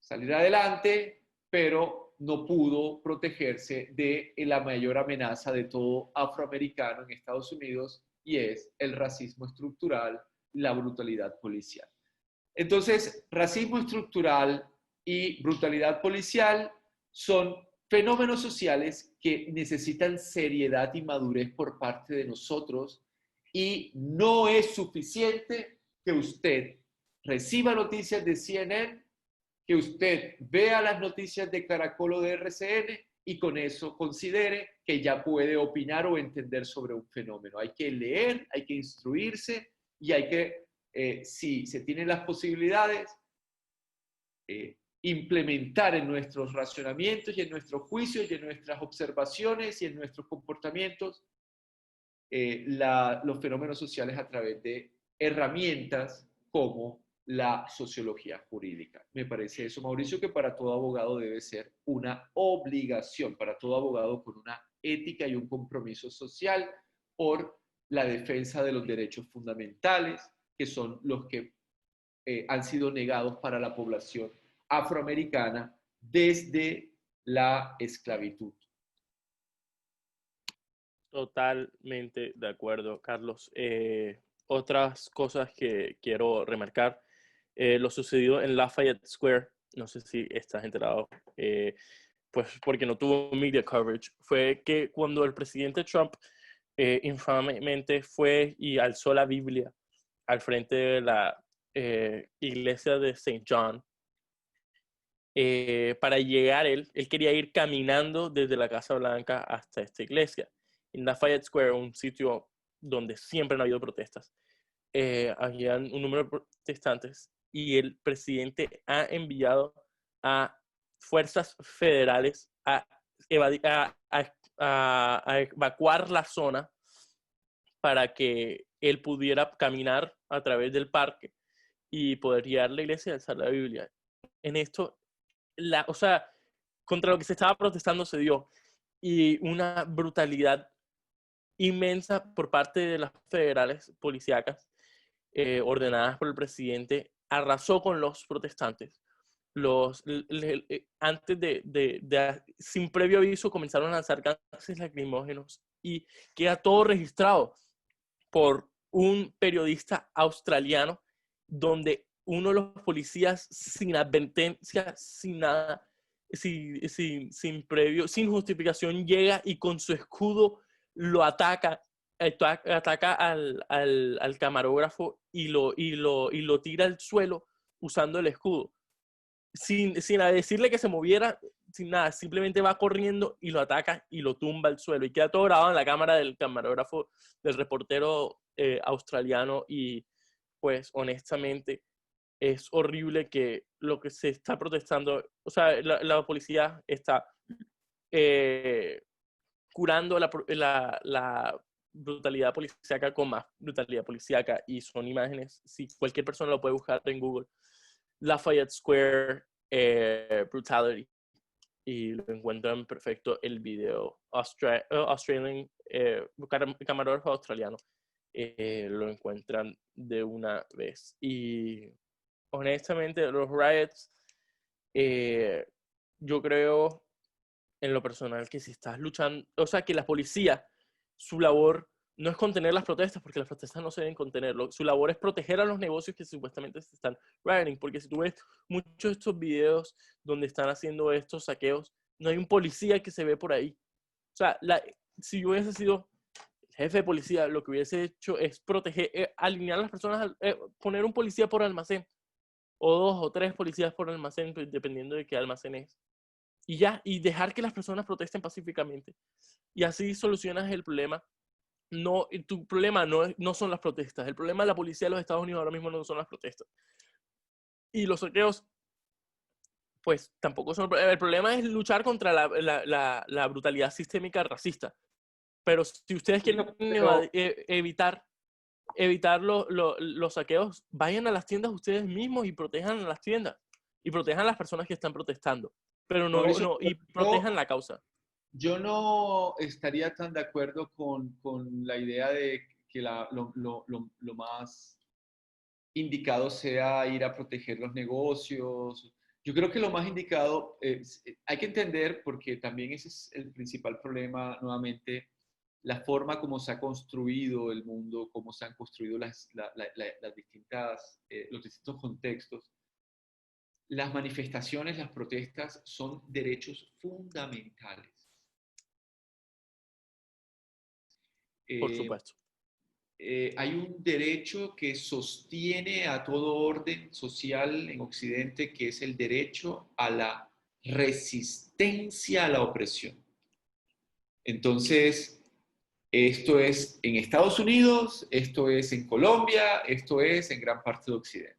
salir adelante, pero no pudo protegerse de la mayor amenaza de todo afroamericano en Estados Unidos, y es el racismo estructural, la brutalidad policial. Entonces, racismo estructural y brutalidad policial son fenómenos sociales que necesitan seriedad y madurez por parte de nosotros, y no es suficiente que usted reciba noticias de CNN, que usted vea las noticias de Caracol o de RCN y con eso considere que ya puede opinar o entender sobre un fenómeno. Hay que leer, hay que instruirse y hay que, si se tienen las posibilidades, implementar en nuestros racionamientos y en nuestros juicios y en nuestras observaciones y en nuestros comportamientos los fenómenos sociales a través de herramientas como la sociología jurídica. Me parece eso, Mauricio, que para todo abogado debe ser una obligación, para todo abogado con una ética y un compromiso social por la defensa de los derechos fundamentales, que son los que han sido negados para la población afroamericana desde la esclavitud. Totalmente de acuerdo, Carlos. Otras cosas que quiero remarcar, lo sucedido en Lafayette Square, no sé si estás enterado, pues porque no tuvo media coverage, fue que cuando el presidente Trump infamemente fue y alzó la Biblia al frente de la iglesia de St. John, para llegar él quería ir caminando desde la Casa Blanca hasta esta iglesia. En Lafayette Square, un sitio donde siempre han habido protestas, había un número de protestantes y el presidente ha enviado a fuerzas federales a evacuar la zona para que él pudiera caminar a través del parque y poder llegar a la iglesia y alzar la Biblia. En esto, o sea, contra lo que se estaba protestando se dio, y una brutalidad inmensa por parte de las federales policíacas ordenadas por el presidente arrasó con los protestantes. Antes sin previo aviso, comenzaron a lanzar gases lacrimógenos y queda todo registrado por un periodista australiano, donde uno de los policías, sin advertencia, sin nada, sin previo, sin justificación, llega y con su escudo lo ataca al camarógrafo y lo tira al suelo usando el escudo. Sin decirle que se moviera, sin nada, simplemente va corriendo y lo ataca y lo tumba al suelo. Y queda todo grabado en la cámara del camarógrafo, del reportero australiano. Y pues honestamente es horrible que lo que se está protestando, o sea, la policía está curando la brutalidad policíaca con más brutalidad policíaca, y son imágenes, si cualquier persona lo puede buscar en Google, Lafayette Square Brutality, y lo encuentran perfecto el video. Australian camarógrafo australiano, lo encuentran de una vez. Y honestamente los riots, yo creo en lo personal que si estás luchando, o sea, que la policía, su labor no es contener las protestas, porque las protestas no se deben contener. Su labor es proteger a los negocios que supuestamente se están rioting, porque si tú ves muchos de estos videos donde están haciendo estos saqueos, no hay un policía que se ve por ahí. O sea, si yo hubiese sido jefe de policía, lo que hubiese hecho es proteger, alinear a las personas, poner un policía por almacén, o 2 o 3 policías por almacén, dependiendo de qué almacén es. Y ya, y dejar que las personas protesten pacíficamente. Y así solucionas el problema. No, tu problema no son las protestas. El problema de la policía de los Estados Unidos ahora mismo no son las protestas. Y los saqueos, pues tampoco son. El problema es luchar contra la brutalidad sistémica racista. Pero si ustedes quieren evitar los saqueos, vayan a las tiendas ustedes mismos y protejan las tiendas. Y protejan a las personas que están protestando. Pero Mauricio, y protejan la causa. yo no estaría tan de acuerdo con la idea de que lo más indicado sea ir a proteger los negocios. Yo creo que lo más indicado, hay que entender, porque también ese es el principal problema, nuevamente, la forma como se ha construido el mundo, cómo se han construido las distintas, los distintos contextos. Las manifestaciones, las protestas son derechos fundamentales. Por supuesto. Hay un derecho que sostiene a todo orden social en Occidente, que es el derecho a la resistencia a la opresión. Entonces, esto es en Estados Unidos, esto es en Colombia, esto es en gran parte de Occidente.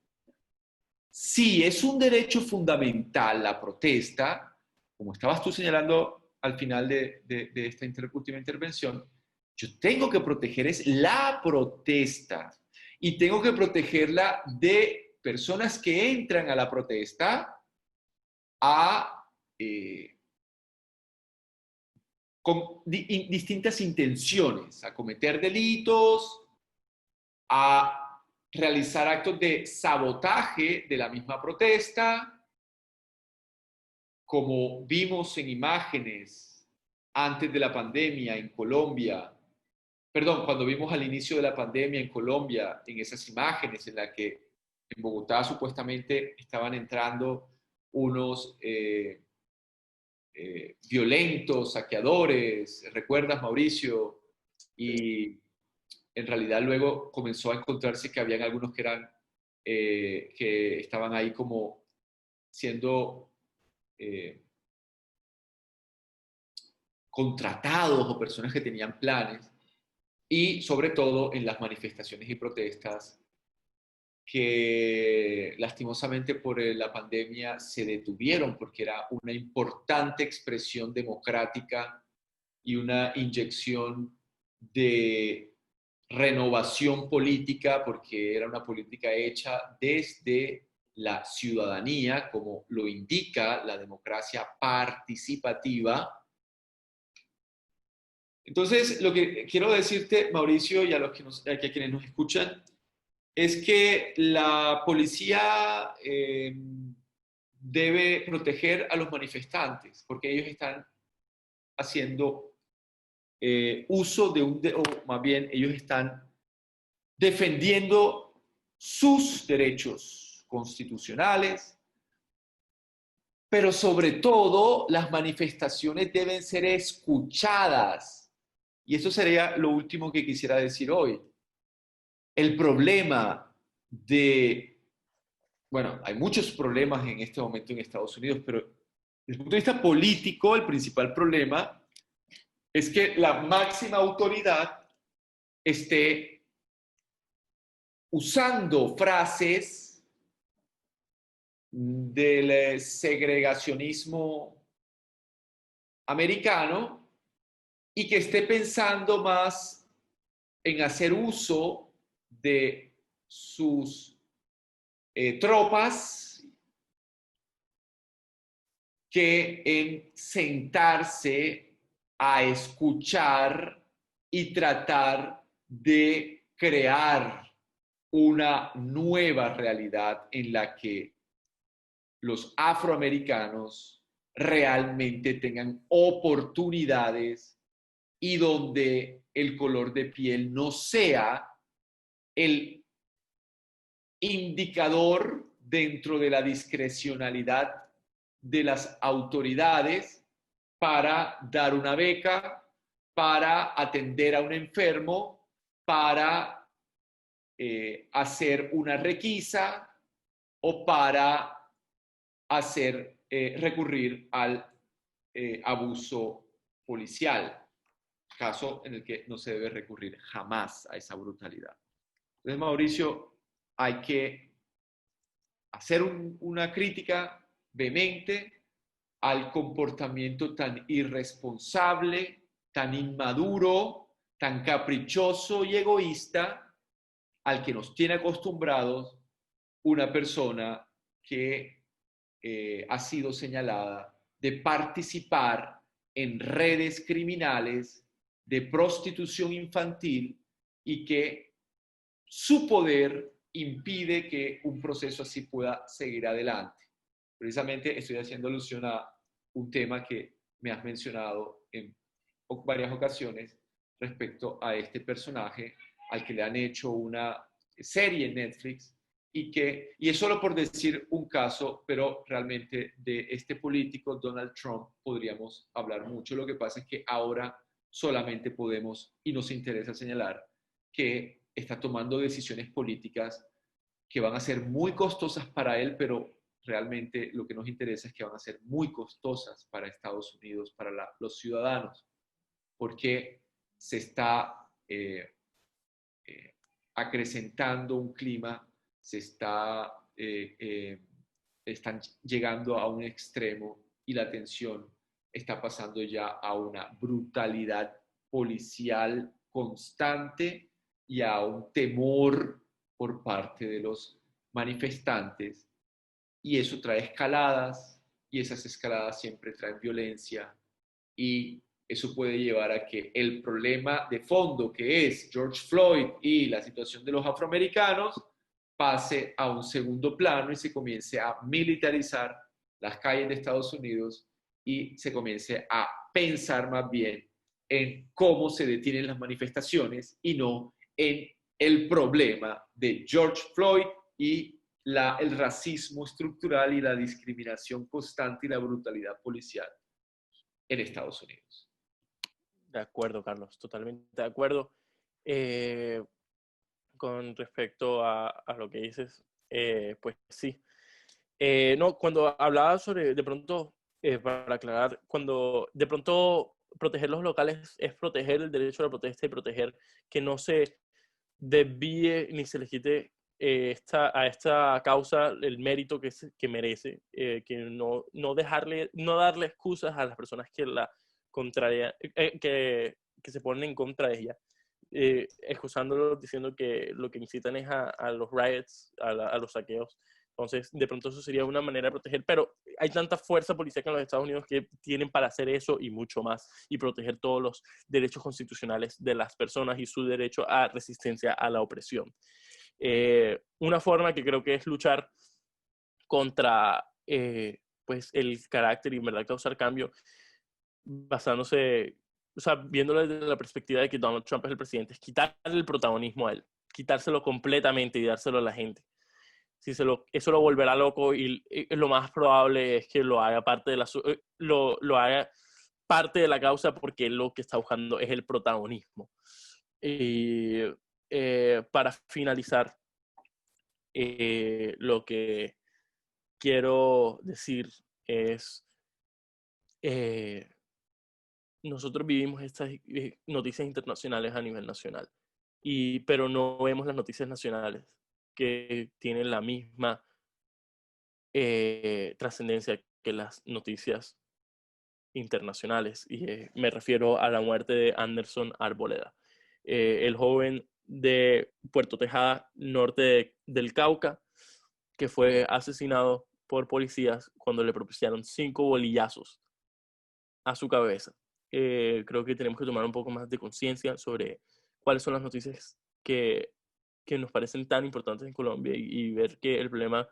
Sí, es un derecho fundamental la protesta, como estabas tú señalando al final de esta última intervención. Yo tengo que proteger es la protesta, y tengo que protegerla de personas que entran a la protesta con distintas intenciones, a cometer delitos, a realizar actos de sabotaje de la misma protesta, como vimos en imágenes antes de la pandemia en Colombia, perdón, cuando vimos al inicio de la pandemia en Colombia, en esas imágenes en las que en Bogotá supuestamente estaban entrando unos violentos, saqueadores, ¿recuerdas, Mauricio? Y en realidad luego comenzó a encontrarse que habían algunos que estaban ahí como siendo contratados, o personas que tenían planes, y sobre todo en las manifestaciones y protestas que lastimosamente por la pandemia se detuvieron, porque era una importante expresión democrática y una inyección de renovación política, porque era una política hecha desde la ciudadanía, como lo indica la democracia participativa. Entonces, lo que quiero decirte, Mauricio, y a, los que a quienes nos escuchan, es que la policía debe proteger a los manifestantes, porque ellos están haciendo uso o más bien ellos están defendiendo sus derechos constitucionales, pero sobre todo las manifestaciones deben ser escuchadas. Y eso sería lo último que quisiera decir hoy. El problema bueno, hay muchos problemas en este momento en Estados Unidos, pero desde el punto de vista político, el principal problema es que la máxima autoridad esté usando frases del segregacionismo americano y que esté pensando más en hacer uso de sus tropas que en sentarse a escuchar y tratar de crear una nueva realidad en la que los afroamericanos realmente tengan oportunidades y donde el color de piel no sea el indicador dentro de la discrecionalidad de las autoridades para dar una beca, para atender a un enfermo, para hacer una requisa o para recurrir al abuso policial, caso en el que no se debe recurrir jamás a esa brutalidad. Entonces, Mauricio, hay que hacer una crítica vehemente al comportamiento tan irresponsable, tan inmaduro, tan caprichoso y egoísta al que nos tiene acostumbrados una persona que ha sido señalada de participar en redes criminales de prostitución infantil y que su poder impide que un proceso así pueda seguir adelante. Precisamente estoy haciendo alusión a un tema que me has mencionado en varias ocasiones respecto a este personaje al que le han hecho una serie en Netflix y es solo por decir un caso, pero realmente de este político, Donald Trump, podríamos hablar mucho. Lo que pasa es que ahora solamente podemos, y nos interesa señalar, que está tomando decisiones políticas que van a ser muy costosas para él, pero realmente lo que nos interesa es que van a ser muy costosas para Estados Unidos, para los ciudadanos, porque se está acrecentando un clima, están llegando a un extremo y la tensión está pasando ya a una brutalidad policial constante y a un temor por parte de los manifestantes. Y eso trae escaladas y esas escaladas siempre traen violencia y eso puede llevar a que el problema de fondo que es George Floyd y la situación de los afroamericanos pase a un segundo plano y se comience a militarizar las calles de Estados Unidos y se comience a pensar más bien en cómo se detienen las manifestaciones y no en el problema de George Floyd y el racismo estructural y la discriminación constante y la brutalidad policial en Estados Unidos. De acuerdo, Carlos, totalmente de acuerdo. Con respecto a lo que dices, pues sí. No, cuando hablaba sobre, de pronto, para aclarar, cuando de pronto proteger los locales es proteger el derecho a la protesta y proteger que no se desvíe ni se le quite a esta causa el mérito que merece, que no darle excusas a las personas que la contraria, que se ponen en contra de ella, excusándolo diciendo que lo que incitan es a los riots, a los saqueos. Entonces, de pronto eso sería una manera de proteger, pero hay tanta fuerza policíaca en los Estados Unidos que tienen para hacer eso y mucho más, y proteger todos los derechos constitucionales de las personas y su derecho a resistencia a la opresión. Una forma que creo que es luchar contra pues el carácter y en verdad causar cambio basándose, o sea, viéndolo desde la perspectiva de que Donald Trump es el presidente, es quitarle el protagonismo a él, quitárselo completamente y dárselo a la gente. Si eso lo volverá loco y lo más probable es que lo haga parte de lo haga parte de la causa porque lo que está buscando es el protagonismo. Y para finalizar, lo que quiero decir es, nosotros vivimos estas noticias internacionales a nivel nacional, pero no vemos las noticias nacionales que tienen la misma trascendencia que las noticias internacionales. Y me refiero a la muerte de Anderson Arboleda, el joven de Puerto Tejada, norte del Cauca, que fue asesinado por policías cuando le propiciaron 5 bolillazos a su cabeza. Creo que tenemos que tomar un poco más de conciencia sobre cuáles son las noticias que nos parecen tan importantes en Colombia y ver que el problema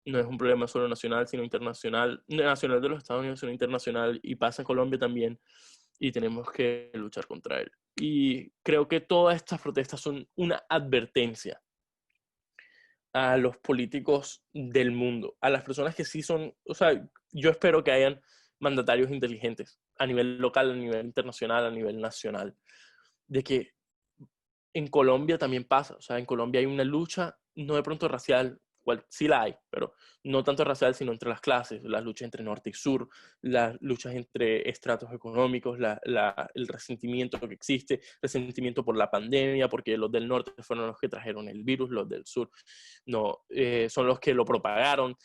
no es un problema solo nacional, sino internacional, nacional de los Estados Unidos, sino internacional, y pasa en Colombia también, y tenemos que luchar contra él. Y creo que todas estas protestas son una advertencia a los políticos del mundo, a las personas que sí son, o sea, yo espero que hayan mandatarios inteligentes a nivel local, a nivel internacional, a nivel nacional, de que en Colombia también pasa, o sea, en Colombia hay una lucha, no de pronto racial, sí la hay, pero no tanto racial, sino entre las clases, las luchas entre norte y sur, las luchas entre estratos económicos, el resentimiento que existe, resentimiento por la pandemia, porque los del norte fueron los que trajeron el virus, los del sur no, son los que lo propagaron,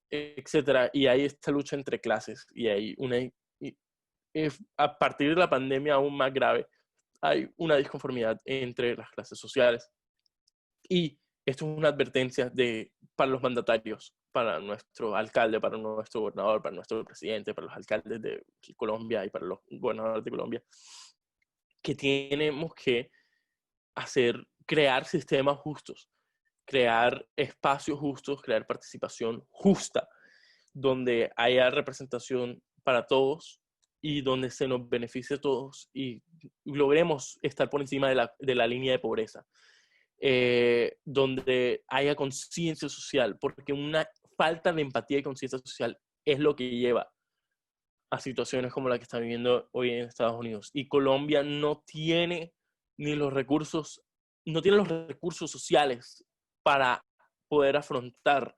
etcétera. Y hay esta lucha entre clases, y hay a partir de la pandemia aún más grave, hay una disconformidad entre las clases sociales. Y esto es una advertencia para los mandatarios, para nuestro alcalde, para nuestro gobernador, para nuestro presidente, para los alcaldes de Colombia y para los gobernadores de Colombia, que tenemos que crear sistemas justos, crear espacios justos, crear participación justa, donde haya representación para todos y donde se nos beneficie a todos y logremos estar por encima de la línea de pobreza. Donde haya conciencia social, porque una falta de empatía y conciencia social es lo que lleva a situaciones como la que está viviendo hoy en Estados Unidos. Y Colombia no tiene los recursos sociales para poder afrontar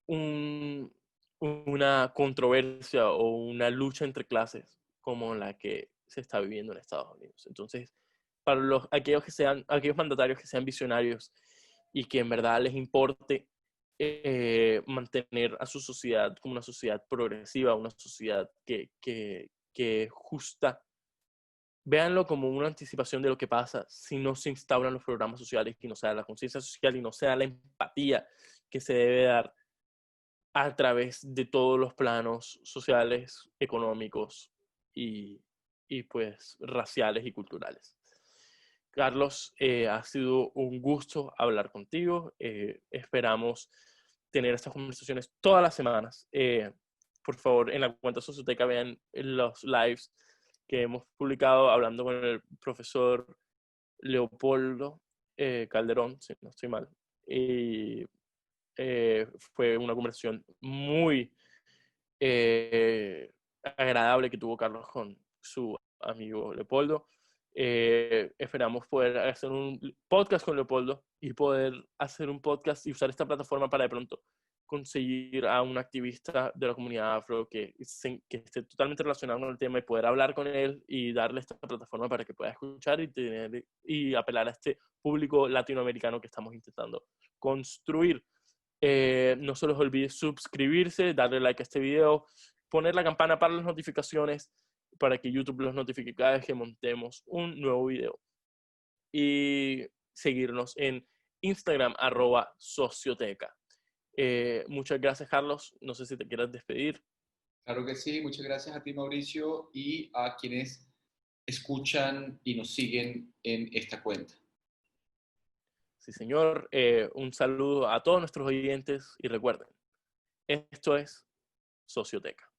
una controversia o una lucha entre clases como la que se está viviendo en Estados Unidos. Entonces, para aquellos mandatarios que sean visionarios y que en verdad les importe mantener a su sociedad como una sociedad progresiva, una sociedad que es justa, véanlo como una anticipación de lo que pasa si no se instauran los programas sociales y no se da la conciencia social y no se da la empatía que se debe dar a través de todos los planos sociales, económicos y pues raciales y culturales. Carlos, ha sido un gusto hablar contigo. Esperamos tener estas conversaciones todas las semanas. Por favor, en la cuenta Socioteca vean los lives que hemos publicado hablando con el profesor Leopoldo Calderón, si no estoy mal. Y fue una conversación muy agradable que tuvo Carlos con su amigo Leopoldo. Esperamos poder hacer un podcast con Leopoldo y poder hacer un podcast y usar esta plataforma para de pronto conseguir a un activista de la comunidad afro que esté totalmente relacionado con el tema y poder hablar con él y darle esta plataforma para que pueda escuchar y apelar a este público latinoamericano que estamos intentando construir. No se les olvide suscribirse, darle like a este video, poner la campana para las notificaciones para que YouTube los notifique cada vez que montemos un nuevo video y seguirnos en Instagram @socioteca. Muchas gracias, Carlos. No sé si te quieras despedir. Claro que sí, muchas gracias a ti, Mauricio, y a quienes escuchan y nos siguen en esta cuenta. Sí, señor. Un saludo a todos nuestros oyentes y recuerden, esto es Socioteca.